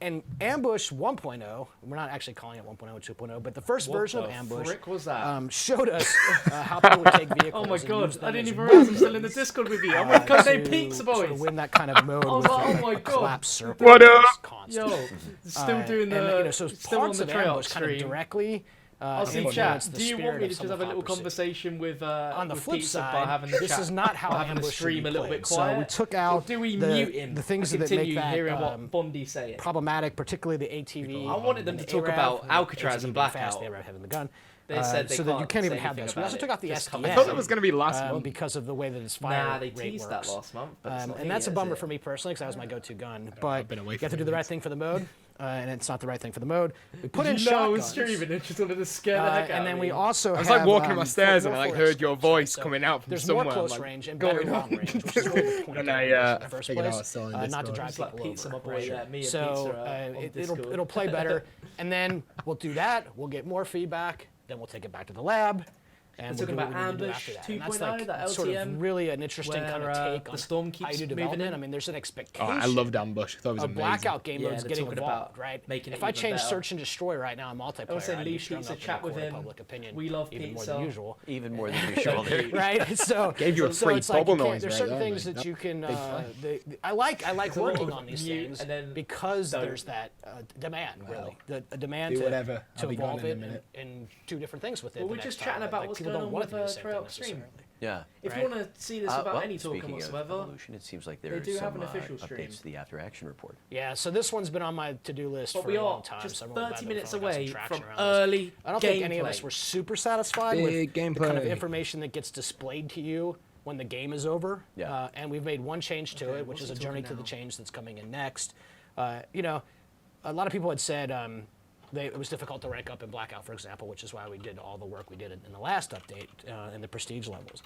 And Ambush 1.0, we're not actually calling it 1.0 or 2.0, but the first version of Ambush was that? showed us how people would take vehicles. Oh my god, I didn't even as realize I'm still in the Discord with you. I'm with Codename Pizza Boys. Sort of win that kind of mode with oh my god. collapse circle. What up? Yo, still doing the so still on parts the of TREYARCH Ambush kind of stream. directly I'll see influence chat. the Do you want spirit me of to some just have a little hypocrisy. conversation with on the with flip Pizza side, by having the this chat, is not how by having the Ambush stream should be a little played. bit quiet? So we took out or do we the, mute him? the things and that make continue that hearing what Bondi's saying. problematic, particularly the ATV. I wanted them to talk ARAV, about Alcatraz ATV and fast, Blackout. the ARAV having the gun. They said they so that you can't even say have anything this. We about also it. took out the Just SDN. I thought it was going to be last month. Because of the way that its fire Nah, they rate teased works. that last month. But it's not and that's a here, bummer is it? for me personally because that was my go-to gun. But been away you have to for do the right years. thing for the mode. and it's not the right thing for the mode. We put in You know I was shotguns. streaming and just wanted to scare the heck out And of then me. we also I was have, like walking up my stairs and I more like heard your scopes, voice so coming out from there's somewhere. more I'm close like, range and better going long on. range, which is really the point And of I, the games in the first figured I place, was selling not to Discord. drive It's like people pizza, over. my boy. Yeah, me and So pizza on Discord. it'll play better, and then we'll do that. We'll get more feedback. Then we'll take it back to the lab. And We're we'll talking do what about we need to do Ambush after that. And that's 2.0, like that sort LTM, of really an interesting kind where, of take the on storm how keeps you do moving development. in. I mean, there's an expectation. Oh, I loved Ambush. I thought it was A amazing. blackout game Yeah, mode's they're getting talking involved, about right? making it If I even change better. search and destroy right now in I would multiplayer, say I'd be leave stirring pizza, up in chat the with court of him. public opinion We love even more pizza. than usual. Even more than usual. Right? So Gave you a so free it's like you bubble can't- noise There's right certain there, things mate. that you can. Big fan. I like a working lot on these mute things and then because don't. there's that demand, really, a demand Do to, whatever. to I'll be gone evolve in a it minute. and do different things with it. Well, the we're next just time. chatting about Like, what's people going don't on want with to do the same thing TREYARCH stream. necessarily. Yeah. If Right. you want to see this without Well, any talking speaking of whatsoever, evolution, it seems like there's do have some an official stream. updates to the After Action report. Yeah, so this one's been on my to-do list but for we a long are time. just so I'm really glad 30 that minutes we finally got some away traction from around this. early I don't think any of us gameplay. were super satisfied Big with the kind of gameplay. information that gets displayed to you when the game is over. Yeah. And we've made one change to it, which what's is a he journey talking to the now? change that's coming in next. You know, a lot of people had said it was difficult to rank up in Blackout, for example, which is why we did all the work we did in the last update in the prestige levels.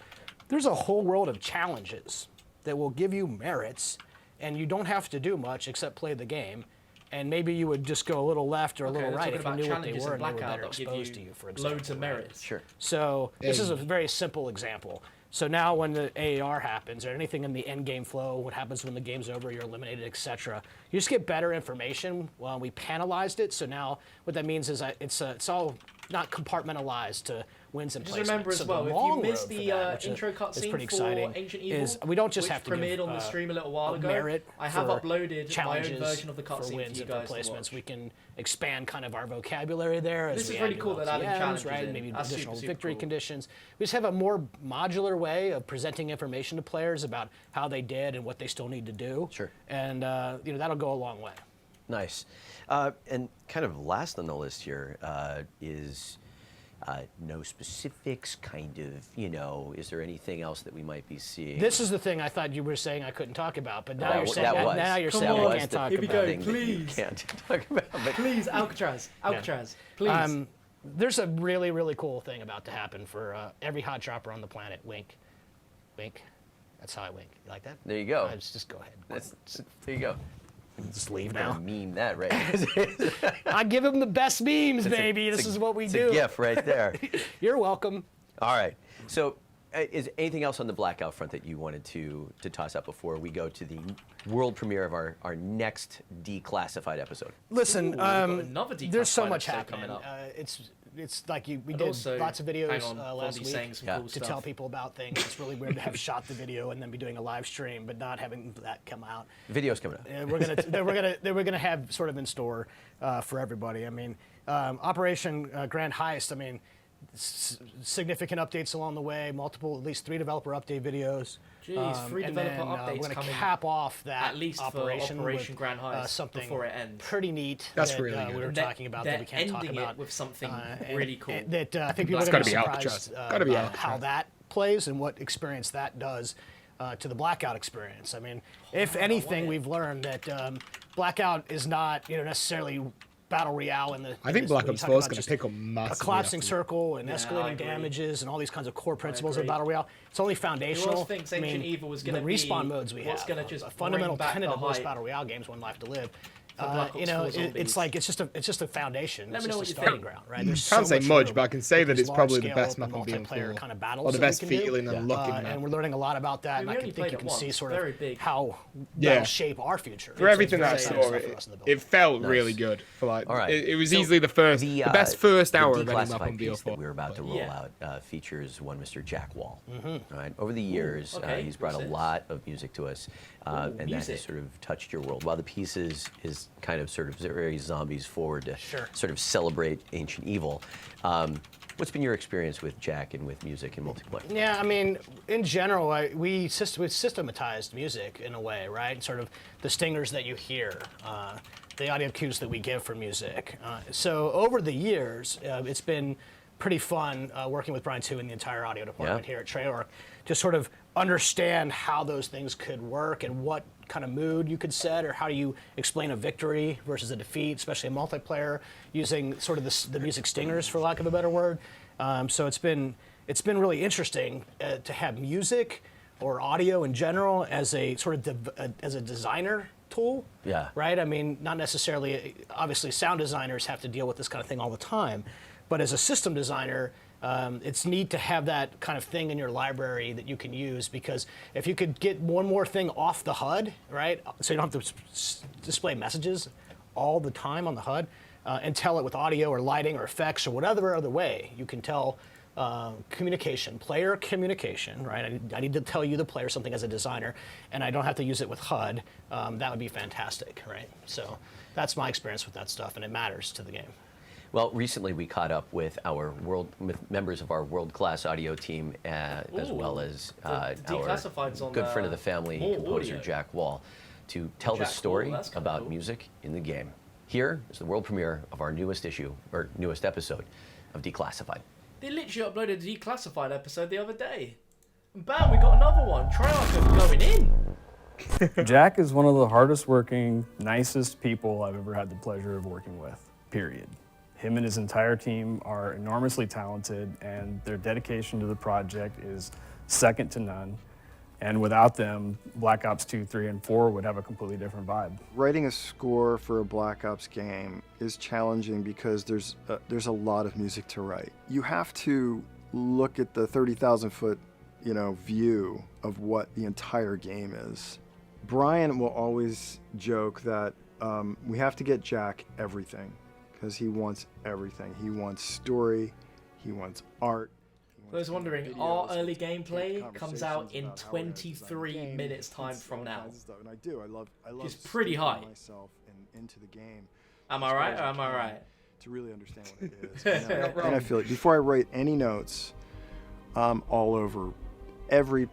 There's a whole world of challenges that will give you merits, and you don't have to do much except play the game. And maybe you would just go a little left or a little they're right talking if you about knew what they challenges were in and they were Blackout better that give exposed to you, for example. loads of right? merits. Sure. So this is a very simple example. So now when the AAR happens or anything in the end game flow, what happens when the game's over, you're eliminated, etc. You just get better information. Well, we panelized it, so now what that means is it's all not compartmentalized to wins and Just placements. remember as So well, the if long you missed road for the that, which intro is cutscene pretty for exciting, Ancient Evil, is we don't just which have to premiered give on the stream a little while ago. merit I have for uploaded my own challenges version of the for cutscene for wins you and guys to placements. watch. We can expand kind of our vocabulary there. As This we is really add cool new that adding LTMs, challenges right? in. Maybe That's additional super victory cool. conditions. We just have a more modular way of presenting information to players about how they did and what they still need to do. Sure. And you know, that'll go a long way. Nice. And kind of last on the list here is no specifics, kind of, you know, is there anything else that we might be seeing? This is the thing I thought you were saying I couldn't talk about, but now That you're w- saying that that, was. now you're Come saying on. I can't talk Here we about go. it. thing that you please. can't talk about. But Please, Alcatraz, please. There's a really, really cool thing about to happen for every hot dropper on the planet. Wink. Wink. That's how I wink. You like that? there you go. Just go ahead. There you go. Just leave Now now. meme that right. I give them the best memes, It's a- baby. it's This a- is what we it's do. a gift right there. You're welcome. All right. So, is anything else on the Blackout front that you wanted to toss up before we go to the world premiere of our next declassified episode? Listen, Ooh, we've got another there's so declassified much episode happening. coming up. It's like we And did also, lots of videos hang on, last Fondy's week saying some cool to tell stuff. people about things. It's really weird to have shot the video and then be doing a live stream, but not having that come out. Video's coming up. And we're gonna have sort of in store for everybody. I mean, Operation Grand Heist. I mean, significant updates along the way. Multiple, at least 3 developer update videos. Jeez, 3 and developer then, updates We're gonna coming cap off that at least operation for Operation with, Grand Heist something before it ends. pretty neat. That's that, really good. We were And talking about that we can't talk ending about it with something and- really cool. and that I think people That's are going to be gotta be surprised Alcatraz. Gotta be about how Alcatraz. that plays and what experience that does to the Blackout experience. I mean, if anything, we've learned that Blackout is not necessarily battle royale in the. I think in Black when you Ops talk 4 is about going to just pick up a massively. collapsing after circle and I escalating agree. damages and all these kinds of core principles of agree. battle royale. It's only foundational. Who else thinks Ancient Evil was gonna the be respawn modes we what's have. gonna just a fundamental bring back tenet the of most hype battle royale games, One Life to Live. Black Ops 4 zombies. It's like it's just a foundation. Let It's me know just a what you starting think. ground, right? There's Can't so say much, room but I can say with that these it's probably the large-scale best map on multiplayer BO4. kind of battles Or the that we best can do. feeling and looking map. And we're learning a lot about that. We And I only think played you it can see once. sort Very of big. how Yeah. that'll shape our future. For everything that I It's saw, very exciting stuff for us in the build. it felt really good. For like, All right. it was So easily the best first hour of any map declassified on piece that BO4. we're about to roll Yeah. out features one Mr. Jack Wall. All right. Over the years, okay. he's brought a Who's this? lot of music to us, and that music. has sort of touched your world. While the piece is kind of sort of very zombies forward to Sure. sort of celebrate Ancient Evil. What's been your experience with Jack and with music and multiplayer? Yeah, I mean, in general, we systematized music in a way, right? Sort of the stingers that you hear, the audio cues that we give for music. So over the years, it's been pretty fun working with Brian too and the entire audio department Yeah. here at Treyarch to sort of understand how those things could work and what kind of mood you could set, or how do you explain a victory versus a defeat, especially in multiplayer, using sort of the music stingers, for lack of a better word. So it's been really interesting to have music or audio in general as a sort of as a designer tool. Yeah. Right? I mean, not necessarily, obviously sound designers have to deal with this kind of thing all the time, but as a system designer, it's neat to have that kind of thing in your library that you can use, because if you could get one more thing off the HUD, right, so you don't have to display messages all the time on the HUD, and tell it with audio or lighting or effects or whatever other way, you can tell communication, player communication, right? I need to tell you, the player, something as a designer, and I don't have to use it with HUD. That would be fantastic, right? So that's my experience with that stuff, and it matters to the game. Well, recently we caught up with members of our world-class audio team, as well as our good friend of the family, composer Jack Wall, to tell the story about music in the game. Here is the world premiere of our newest episode of Declassified. They literally uploaded a Declassified episode the other day. And bam, we got another one. TREYARCH going in. Jack is one of the hardest working, nicest people I've ever had the pleasure of working with, period. Him and his entire team are enormously talented, and their dedication to the project is second to none. And without them, Black Ops 2, 3, and 4 would have a completely different vibe. Writing a score for a Black Ops game is challenging because there's a lot of music to write. You have to look at the 30,000-foot, view of what the entire game is. Brian will always joke that we have to get Jack everything, because he wants everything. He wants story, he wants art. For those wondering, our early gameplay comes out in 23 minutes time from now. And I do. I love It's pretty high. Myself into the game. Am I right or am I right? To really understand what it is. And I feel like before I write any notes, I'm all over every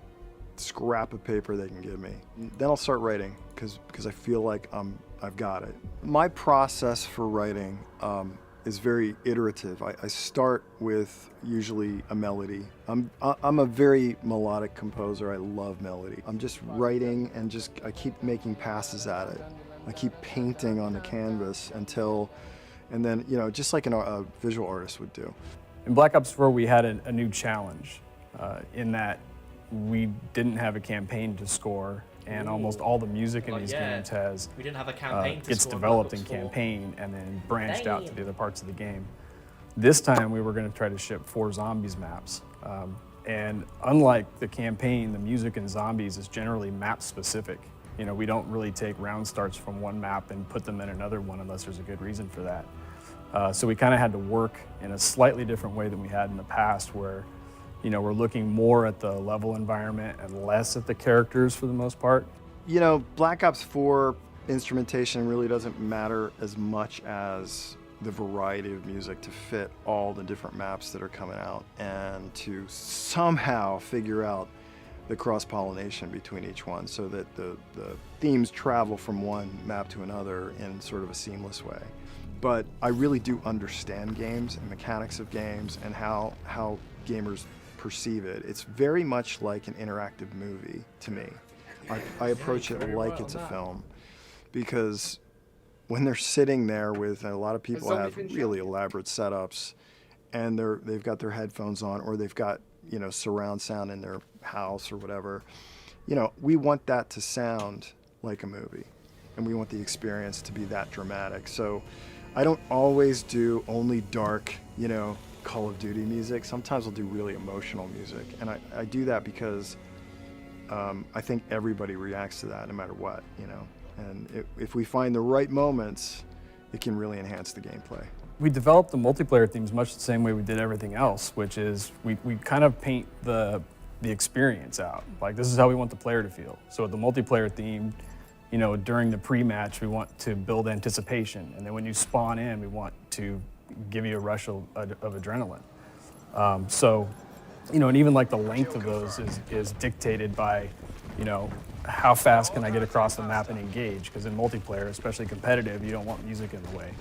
scrap of paper they can give me. Then I'll start writing because I feel like I've got it. My process for writing is very iterative. I start with usually a melody. I'm a very melodic composer. I love melody. I'm just writing and I keep making passes at it. I keep painting on the canvas and then just like a visual artist would do. In Black Ops 4, we had a new challenge in that we didn't have a campaign to score, and almost all the music in these games we didn't have a campaign gets developed in campaign and then branched out to the other parts of the game. This time we were going to try to ship 4 Zombies maps, and unlike the campaign, the music in Zombies is generally map specific. We don't really take round starts from one map and put them in another one unless there's a good reason for that. So we kind of had to work in a slightly different way than we had in the past, where we're looking more at the level environment and less at the characters for the most part. Black Ops 4 instrumentation really doesn't matter as much as the variety of music to fit all the different maps that are coming out, and to somehow figure out the cross-pollination between each one so that the themes travel from one map to another in sort of a seamless way. But I really do understand games and mechanics of games and how gamers perceive it. It's very much like an interactive movie to me. I approach it like it's a film, because when they're sitting there with, a lot of people have really elaborate setups, and they've got their headphones on, or they've got surround sound in their house or whatever. We want that to sound like a movie, and we want the experience to be that dramatic. So I don't always do only dark, Call of Duty music. Sometimes I'll do really emotional music, and I do that because I think everybody reacts to that no matter what, and if we find the right moments, it can really enhance the gameplay. We developed the multiplayer themes much the same way we did everything else, which is we kind of paint the experience out. Like, this is how we want the player to feel. So with the multiplayer theme, during the pre-match, we want to build anticipation, and then when you spawn in, we want to give you a rush of adrenaline. And even like the length of those is dictated by, how fast can I get across the map and engage? Because in multiplayer, especially competitive, you don't want music in the way.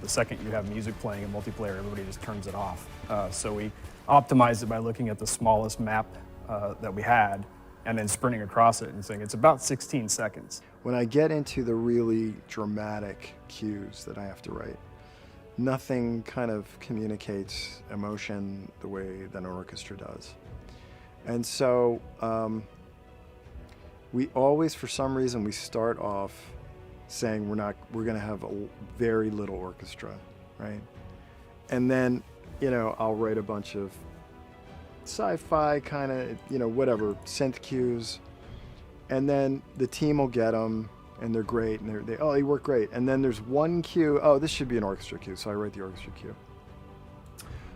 The second you have music playing in multiplayer, everybody just turns it off. So we optimized it by looking at the smallest map that we had, and then sprinting across it and saying it's about 16 seconds. When I get into the really dramatic cues that I have to write, nothing kind of communicates emotion the way that an orchestra does. And so we always, for some reason, we start off saying we're going to have a very little orchestra, right? And then, you know, I'll write a bunch of sci-fi kind of, you know, whatever, synth cues. And then the team will get them, and they're great, and they work great. And then there's one cue, oh, this should be an orchestra cue, so I write the orchestra cue.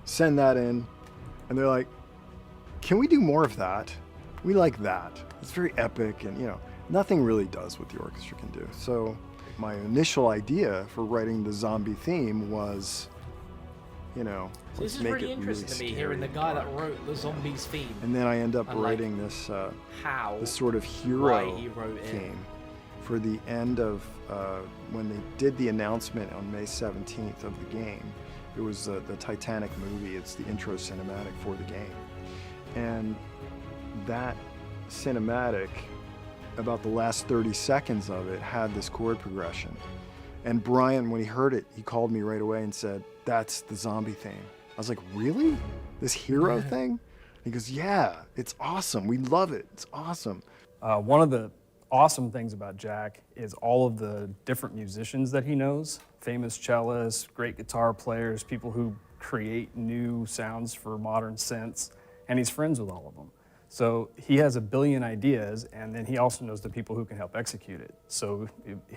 Send that in, and they're like, can we do more of that? We like that. It's very epic, and, you know, nothing really does what the orchestra can do. So my initial idea for writing the zombie theme was, you know, so this is really interesting to me, hearing the guy that wrote the zombies theme. And then I end up writing this this sort of hero theme for the end of when they did the announcement on May 17th of the game. It was the Titanic movie. It's the intro cinematic for the game. And that cinematic, about the last 30 seconds of it, had this chord progression. And Brian, when he heard it, he called me right away and said, that's the zombie theme. I was like, really? This hero thing? He goes, yeah, it's awesome. We love it. It's awesome. One of the awesome things about Jack is all of the different musicians that he knows, famous cellists, great guitar players, people who create new sounds for modern synths, and he's friends with all of them. So he has a billion ideas, and then he also knows the people who can help execute it. So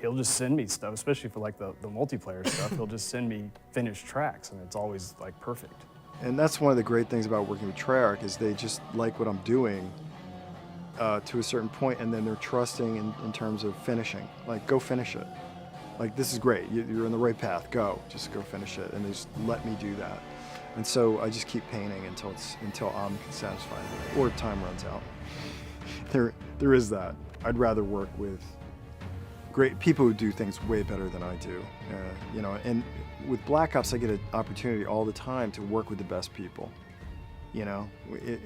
he'll just send me stuff, especially for like the multiplayer stuff. He'll just send me finished tracks, and it's always like perfect. And that's one of the great things about working with TREYARCH is they just like what I'm doing to a certain point, and then they're trusting in terms of finishing. Like, go finish it. Like, this is great. You're on the right path. Go. Just go finish it. And they just let me do that. And so I just keep painting until I'm satisfied with it, or time runs out. There is that. I'd rather work with great people who do things way better than I do. You know, and with Black Ops, I get an opportunity all the time to work with the best people. You know,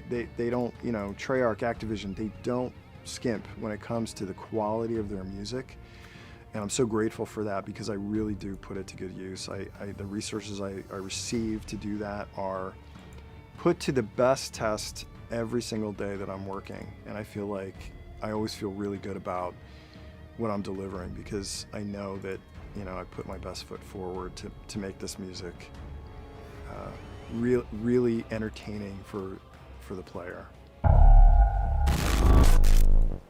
they don't, you know, TREYARCH, Activision, they don't skimp when it comes to the quality of their music. And I'm so grateful for that, because I really do put it to good use. The resources I receive to do that are put to the best test every single day that I'm working. And I feel like I always feel really good about what I'm delivering, because I know that, you know, I put my best foot forward to make this music really entertaining for the player.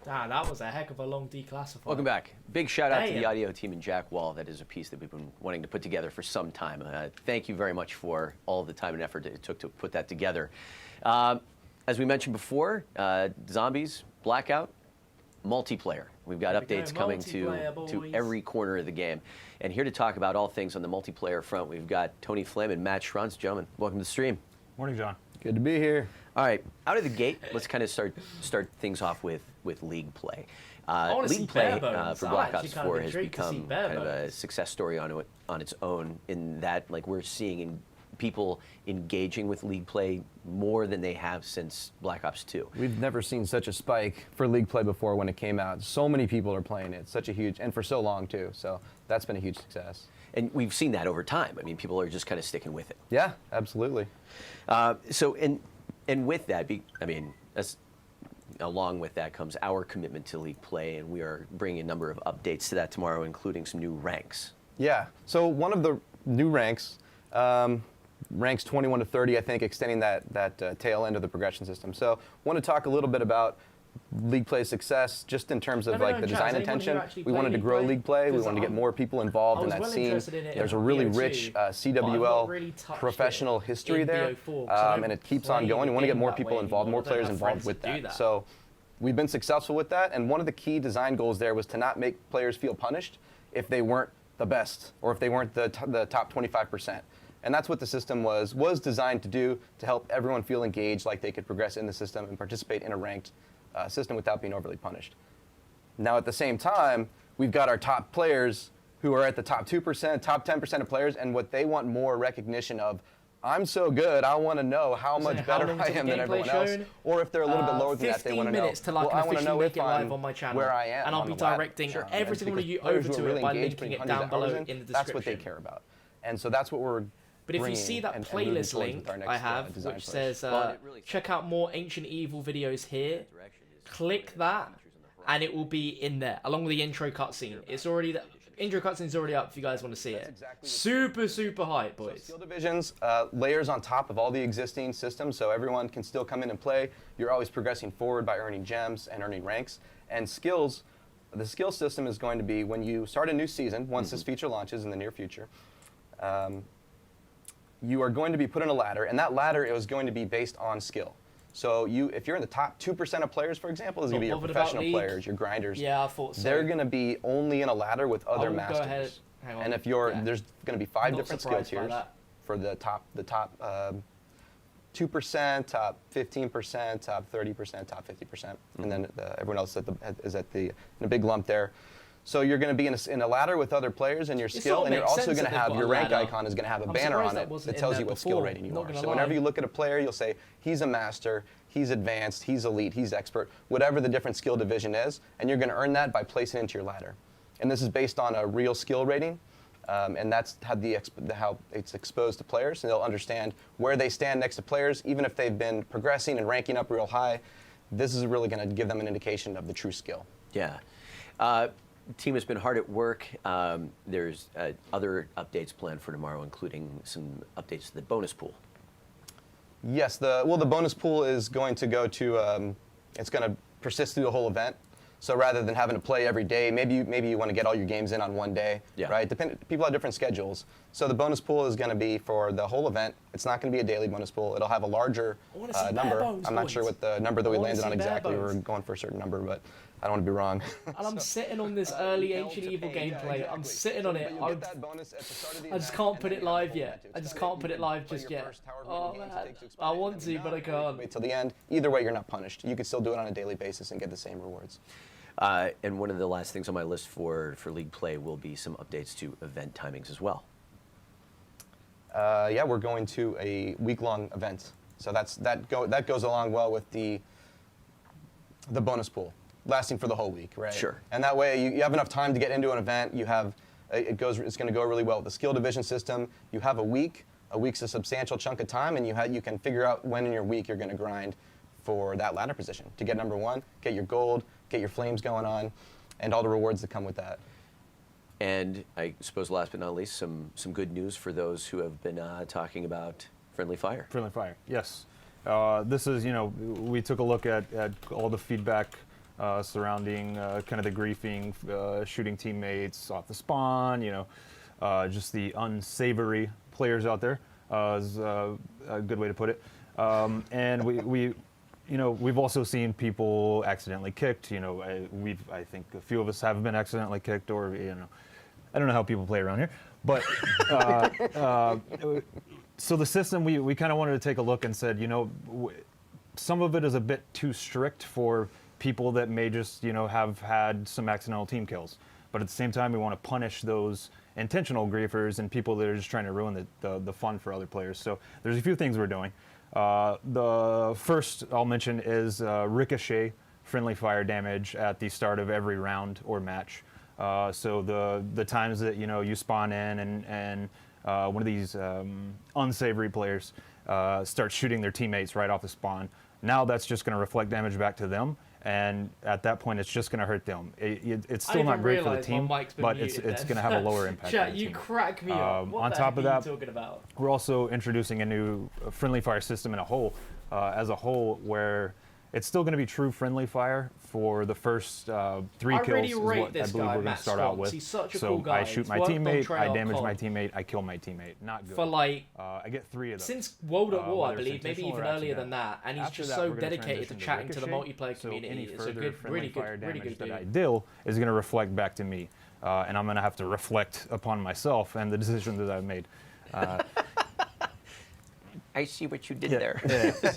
That was a heck of a long declassifier. Welcome back. Big shout out to the audio team and Jack Wall. That is a piece that we've been wanting to put together for some time. Thank you very much for all the time and effort that it took to put that together. As we mentioned before, Zombies, Blackout, multiplayer. We've got updates coming to every corner of the game. And here to talk about all things on the multiplayer front, we've got Tony Flynn and Matt Schruntz. Gentlemen, welcome to the stream. Morning, John. Good to be here. All right, out of the gate, let's kind of start things off with league play. League play for Black Ops 4 has become kind of a success story on its own, in that, like, we're seeing people engaging with league play more than they have since Black Ops 2. We've never seen such a spike for league play before when it came out. So many people are playing it, such a huge, and for so long too. So that's been a huge success. And we've seen that over time. I mean, people are just kind of sticking with it. Yeah, absolutely. And with that, along with that comes our commitment to league play, and we are bringing a number of updates to that tomorrow, including some new ranks. Yeah, so one of the new ranks, ranks 21 to 30, I think, extending that tail end of the progression system. So I want to talk a little bit about league play success, just in terms of like the design intention. We wanted to grow league play. We wanted to get more people involved in that scene. There's a really rich CWL professional history there, and it keeps on going. We want to get more people involved, more players involved with that. So we've been successful with that, and one of the key design goals there was to not make players feel punished if they weren't the best, or if they weren't the top 25%. And that's what the system was designed to do, to help everyone feel engaged, like they could progress in the system and participate in a ranked system without being overly punished. Now, at the same time, we've got our top players who are at the top 2%, top 10% of players, and what they want more recognition of I'm so good, I want to know how much better I am than everyone else. Or if they're a little bit lower than that, they want to know. 15 minutes till I can officially make it live on my channel. Where I am and I'll be directing every single one of you over to it by linking it down below in the description. That's what they care about. And so that's what we're But if you see that playlist link I have, which says check out more Ancient Evil videos here, click that, and it will be in there, along with the intro cutscene. It's already, the intro cutscene's already up if you guys want to see it. Super, super hype, boys. So skill divisions, layers on top of all the existing systems, so everyone can still come in and play. You're always progressing forward by earning gems and earning ranks. And skills, the skill system is going to be when you start a new season, once this feature launches in the near future, you are going to be put on a ladder, and that ladder is going to be based on skill. So if you're in the top 2% of players, for example, is going to be your professional players, your grinders. Yeah, I thought so. They're going to be only in a ladder with other masters. Go ahead. Hang on. And if you're, there's going to be 5 different skill tiers for the top 2%, top 15%, top 30%, top 50%, and then everyone else is in a big lump there. So you're going to be in a ladder with other players and your skill, and you're also going to have your rank icon is going to have a banner on it that tells you what skill rating you are. So whenever you look at a player, you'll say he's a master, he's advanced, he's elite, he's expert, whatever the different skill division is, and you're going to earn that by placing it into your ladder. And this is based on a real skill rating, and that's how it's exposed to players, and they'll understand where they stand next to players, even if they've been progressing and ranking up real high. This is really going to give them an indication of the true skill. Yeah. Team has been hard at work. There's other updates planned for tomorrow, including some updates to the bonus pool. Yes, the bonus pool is going to go to, it's going to persist through the whole event. So rather than having to play every day, maybe you want to get all your games in on one day, right? People have different schedules. So the bonus pool is going to be for the whole event. It's not going to be a daily bonus pool. It'll have a larger number. I'm not sure what the number that we landed on exactly. We were going for a certain number, but I don't want to be wrong. And I'm sitting on this early Ancient Evil gameplay. I'm sitting on it. I just can't put it live yet. I just can't put it live just yet. Oh man, I want to, but I can't. Wait till the end. Either way, you're not punished. You can still do it on a daily basis and get the same rewards. And one of the last things on my list for League play will be some updates to event timings as well. Yeah, we're going to a week-long event. So that goes along well with the bonus pool, lasting for the whole week, right? Sure. And that way you have enough time to get into an event. You have it's going to go really well with the skill division system. You have a week. A week's a substantial chunk of time, and you can figure out when in your week you're going to grind for that ladder position to get number 1, get your gold, get your flames going on, and all the rewards that come with that. And I suppose last but not least, some good news for those who have been talking about Friendly Fire. Friendly Fire, yes. This is, we took a look at all the feedback surrounding kind of the griefing, shooting teammates off the spawn, just the unsavory players out there is a good way to put it. And we've also seen people accidentally kicked. I think a few of us have been accidentally kicked, or I don't know how people play around here, but so the system we kind of wanted to take a look and said, some of it is a bit too strict for people that may just have had some accidental team kills, but at the same time we want to punish those intentional griefers and people that are just trying to ruin the fun for other players. So there's a few things we're doing. The first I'll mention is ricochet friendly fire damage at the start of every round or match. So the times that you spawn in and one of these unsavory players starts shooting their teammates right off the spawn, now that's just going to reflect damage back to them. And at that point, it's just going to hurt them. It's still not great for the team, but it's going to have a lower impact. Chat, you crack me up. What on top of that, are you talking about? We're also introducing a new friendly fire system as a whole, where it's still going to be true friendly fire for the first 3 kills. Really is what I believe we're going to start out with. He's such a so cool guy. I shoot my teammate, I damage my teammate, I kill my teammate. Not good. For I get 3 of those. Since World at War, I believe, maybe even earlier than that, and he's just so dedicated to chatting to the multiplayer community. It's a good, really good that I deal is going to reflect back to me, and I'm going to have to reflect upon myself and the decisions that I've made. I see what you did there.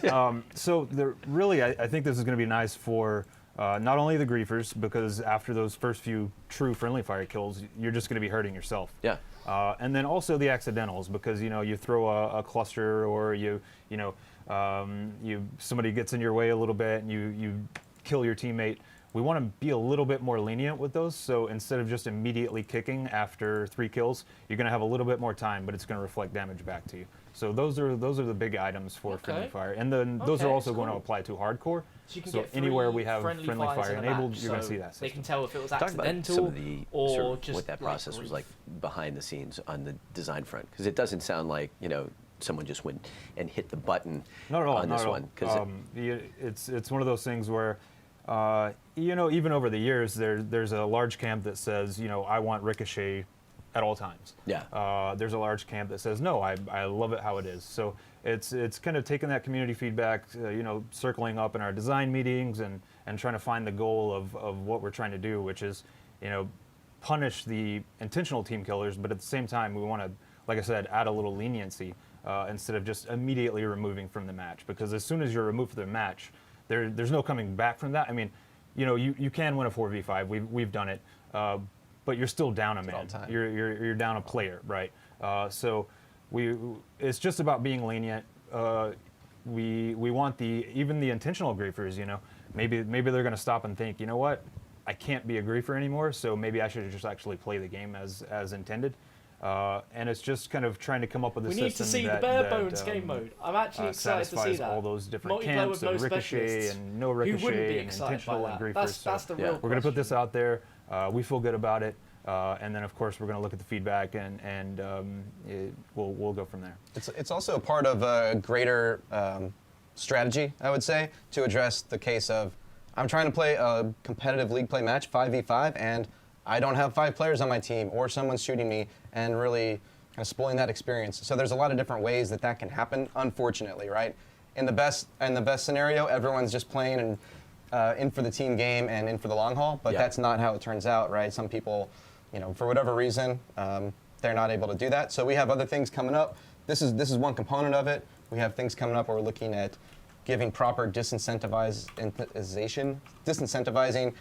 Yeah. So really, I think this is going to be nice for not only the griefers, because after those first few true friendly fire kills, you're just going to be hurting yourself. Yeah. And then also the accidentals, because you throw a cluster, or somebody gets in your way a little bit and you kill your teammate. We want to be a little bit more lenient with those. So instead of just immediately kicking after 3 kills, you're going to have a little bit more time, but it's going to reflect damage back to you. So those are the big items for friendly fire, and then those are also going to apply to hardcore. So you can so get anywhere we have friendly fire enabled, match, you're going to see that system. They can tell if it was Talk about accidental some of the, or sort of just what that process was like behind the scenes on the design front, because it doesn't sound like someone just went and hit the button on this one. It's one of those things where even over the years, there's a large camp that says, I want Ricochet at all times. Yeah. There's a large camp that says, no, I love it how it is. So it's kind of taking that community feedback, circling up in our design meetings and trying to find the goal of what we're trying to do, which is, punish the intentional team killers, but at the same time, we want to, like I said, add a little leniency instead of just immediately removing from the match. Because as soon as you're removed from the match, there's no coming back from that. I mean, you can win a 4v5. We've done it, but you're still down a man. You're down a player, right? So it's just about being lenient. We want even the intentional griefers. Maybe they're going to stop and think, you know what, I can't be a griefer anymore. So maybe I should just actually play the game as intended. And it's just kind of trying to come up with a system We need to see the bare bones game mode. I'm actually excited to see that. All those different Multiplayer camps with no of ricochet specialists. and no Who ricochet wouldn't be and excited intentional by and that? griefers. That's the real We're going to put this out there. We feel good about it. And then, of course, we're going to look at the feedback and we'll go from there. It's also part of a greater strategy, I would say, to address the case of I'm trying to play a competitive league play match, 5v5, and I don't have 5 players on my team, or someone's shooting me, and really kind of spoiling that experience. So there's a lot of different ways that can happen, unfortunately, right? In the best scenario, everyone's just playing and in for the team game and in for the long haul, but that's not how it turns out, right? Some people, for whatever reason, they're not able to do that. So we have other things coming up. This is one component of it. We have things coming up where we're looking at giving proper disincentivizing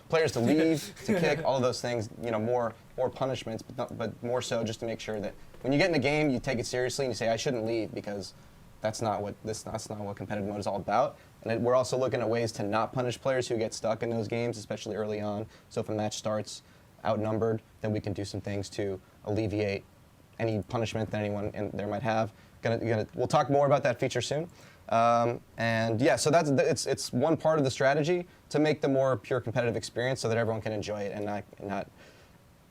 players to leave, to kick, all of those things, more punishments, but more so just to make sure that when you get in the game, you take it seriously and you say, I shouldn't leave, because that's not what competitive mode is all about. And we're also looking at ways to not punish players who get stuck in those games, especially early on. So if a match starts outnumbered, then we can do some things to alleviate any punishment that anyone in there might have. We'll talk more about that feature soon. And yeah, so it's one part of the strategy to make the more pure competitive experience so that everyone can enjoy it and not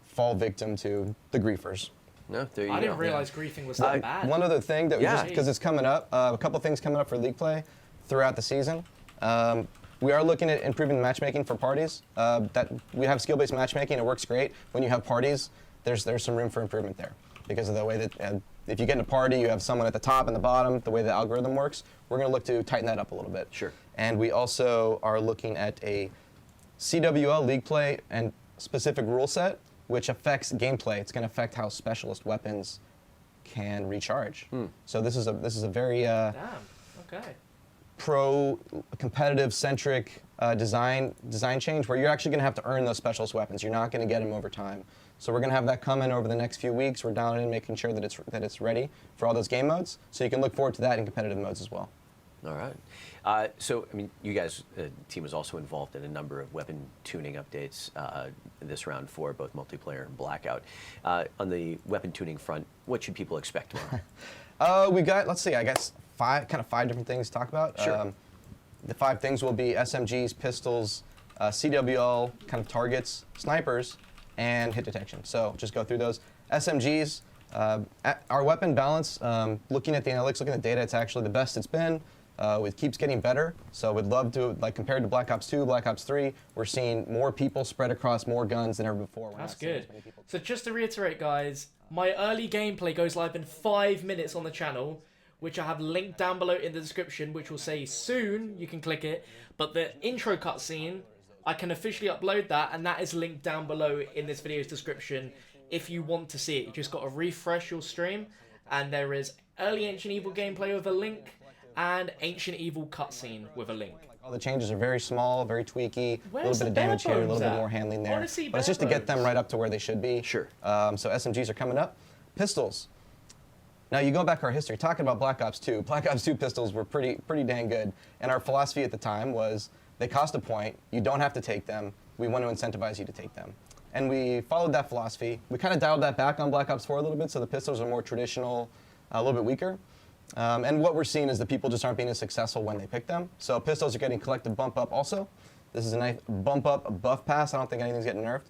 fall victim to the griefers. No, there you go. I didn't realize griefing was that bad. One other thing that because it's coming up, a couple things coming up for league play throughout the season. We are looking at improving the matchmaking for parties. That we have skill-based matchmaking. It works great. When you have parties, there's some room for improvement there because of the way that if you get in a party, you have someone at the top and the bottom. The way the algorithm works, we're going to look to tighten that up a little bit. Sure. And we also are looking at a CWL league play and specific rule set, which affects gameplay. It's going to affect how specialist weapons can recharge. So this is a very pro-competitive centric design change where you're actually going to have to earn those specialist weapons. You're not going to get them over time. So we're going to have that coming over the next few weeks. We're down in making sure that it's ready for all those game modes. So you can look forward to that in competitive modes as well. All right. So, I mean, you guys, the team was also involved in a number of weapon tuning updates this round for both multiplayer and Blackout. On the weapon tuning front, what should people expect tomorrow? We got, let's see, I guess five different things to talk about. Sure. The 5 things will be SMGs, pistols, CWL, kind of targets, snipers, and hit detection. So just go through those. SMGs, our weapon balance, looking at the analytics, looking at the data, it's actually the best it's been. It keeps getting better. So we'd love to, like compared to Black Ops 2, Black Ops 3, we're seeing more people spread across more guns than ever before. That's good. So just to reiterate, guys, my early gameplay goes live in 5 minutes on the channel, which I have linked down below in the description, which will say soon, you can click it. But the intro cutscene, I can officially upload that, and that is linked down below in this video's description if you want to see it. You just got to refresh your stream, and there is early Ancient Evil gameplay with a link, and Ancient Evil cutscene with a link. All the changes are very small, very tweaky, a little bit of damage here, a little bit more handling there. Honestly, but it's just to get them right up to where they should be. Sure. So SMGs are coming up. Pistols. Now you go back our history, talking about Black Ops 2. Black Ops 2 pistols were pretty dang good. And our philosophy at the time was they cost a point, you don't have to take them, we want to incentivize you to take them. And we followed that philosophy. We kind of dialed that back on Black Ops 4 a little bit, so the pistols are more traditional, a little bit weaker. And what we're seeing is that people just aren't being as successful when they pick them. So pistols are getting collective bump up also. This is a nice bump up, a buff pass. I don't think anything's getting nerfed.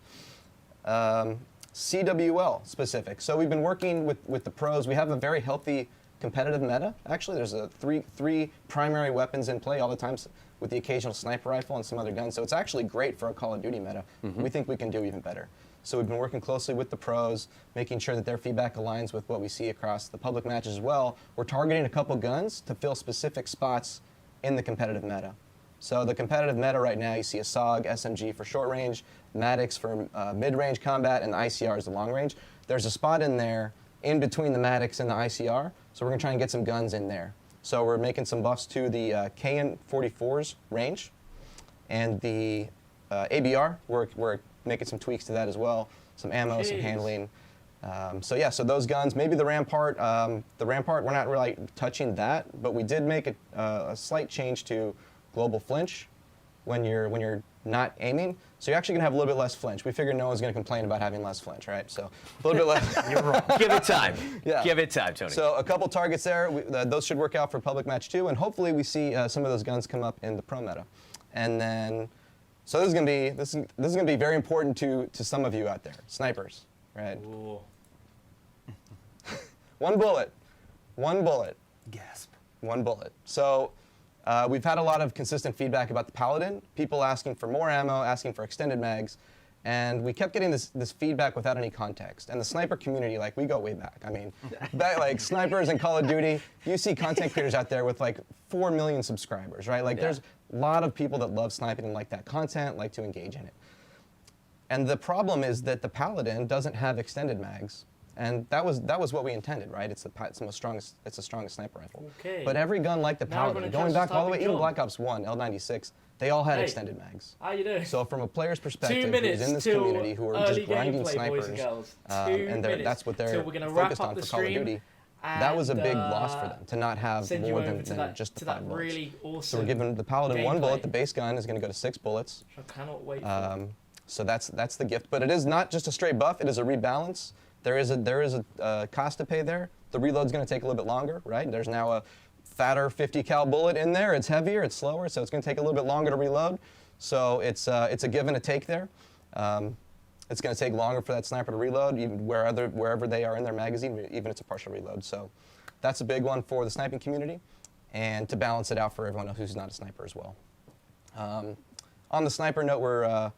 CWL specific. So we've been working with the pros. We have a very healthy competitive meta. Actually, there's three primary weapons in play all the time, with the occasional sniper rifle and some other guns. So it's actually great for a Call of Duty meta. We think we can do even better. So we've been working closely with the pros, making sure that their feedback aligns with what we see across the public matches as well. We're targeting a couple guns to fill specific spots in the competitive meta. So the competitive meta right now, you see a SOG, SMG for short range, Maddox for mid-range combat, and the ICR is the long range. There's a spot in there in between the Maddox and the ICR, so we're going to try and get some guns in there. So we're making some buffs to the KN-44's range, and the ABR, we're making some tweaks to that as well, some ammo, some handling. So yeah, so those guns, maybe the Rampart, we're not really touching that, but we did make a slight change to global flinch when you're not aiming. So you're actually gonna have a little bit less flinch. We figured no one's gonna complain about having less flinch, right? So a little bit less. You're wrong. Give it time. Yeah. Give it time, Tony. So a couple targets there. Those should work out for public match 2, and hopefully we see some of those guns come up in the pro meta. And then, so this is gonna be very important to some of you out there, snipers, right? Ooh. One bullet. Gasp. One bullet. So. We've had a lot of consistent feedback about the Paladin, people asking for more ammo, asking for extended mags, and we kept getting this feedback without any context. And the sniper community, like, we go way back. I mean, like snipers in Call of Duty, you see content creators out there with like 4 million subscribers, right? Like there's a lot of people that love sniping and like that content, like to engage in it. And the problem is that the Paladin doesn't have extended mags. And that was what we intended, right? It's the strongest sniper rifle. Okay. But every gun like the Paladin, going back all the way, even Black Ops 1, L96, they all had extended mags. How you doing? So from a player's 2 perspective, minutes who's in this till community, who are just grinding gameplay, snipers, boys and girls. and that's what they're focused on for Call of Duty. That was a big loss for them, to not have more than just the 5 bullets. Really awesome so we're giving the Paladin 1 bullet. The base gun is going to go to 6 bullets. I cannot wait for. So that's the gift. But it is not just a straight buff. It is a rebalance. There is a cost to pay there. The reload's going to take a little bit longer, right? There's now a fatter 50 cal bullet in there. It's heavier, it's slower, so it's going to take a little bit longer to reload. So it's a give and a take there. It's going to take longer for that sniper to reload, even wherever they are in their magazine, even if it's a partial reload. So that's a big one for the sniping community, and to balance it out for everyone else who's not a sniper as well. On the sniper note, we're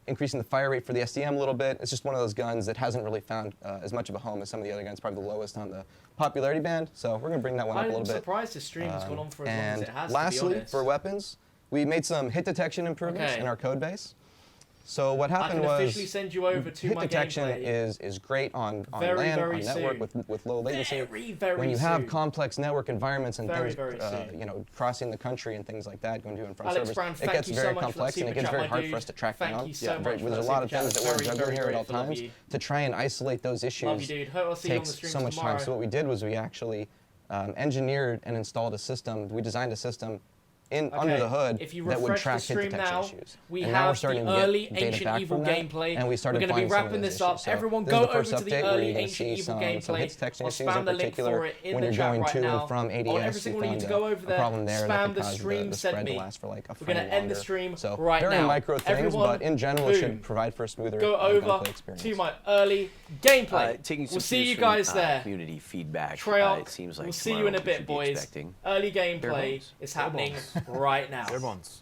increasing the fire rate for the SDM a little bit. It's just one of those guns that hasn't really found as much of a home as some of the other guns, probably the lowest on the popularity band. So we're going to bring that one up a little bit. I'm surprised the stream has gone on for as long as it has, and lastly, to be honest. for weapons, we made some hit detection improvements in our code base. So what happened was, officially send you over to hit my detection gameplay. is great on Very, LAN, very on network soon. with low latency. Very when you have soon. complex network environments and Very, things, very soon. you know, crossing the country and things like that, going to and from Alex servers, Brown, it thank gets you very so much for complex that and it gets super very chat, hard my for us to track dude. down. Thank you so much for there's a that lot of super things chat. that we're Very, juggling very here at all grateful of times you. to try and isolate those issues. Love you, dude. Hope I'll see you on the Takes stream so much tomorrow. time. So what we did was we actually engineered and installed a system. We designed a system under the hood if you that would refresh track the hit stream detection now, issues. we And now we're have starting the to get early data Ancient back Evil from that, gameplay. and we We're started going to be finding some of wrapping those this up. issues. So Everyone this is go the first over to the update where early you're gonna Ancient see Evil some gameplay. hit detection I'll issues spam in the link particular for it in when the you're chat going right to now. and from ADS. I want every single one of you to go over there, problem there spam that the could cause stream the sent spread to me. last for like a We're frame going to end the longer. stream So right very now. micro things, Everyone, but in general it boom. should provide for a smoother Go over gunplay experience. to my early gameplay. Taking some We'll see you cues guys from, there. Community feedback. TREYARCH, It seems like we'll see you in a tomorrow we bit, should be boys. expecting Early bare gameplay bones. is happening right now. Bare bones.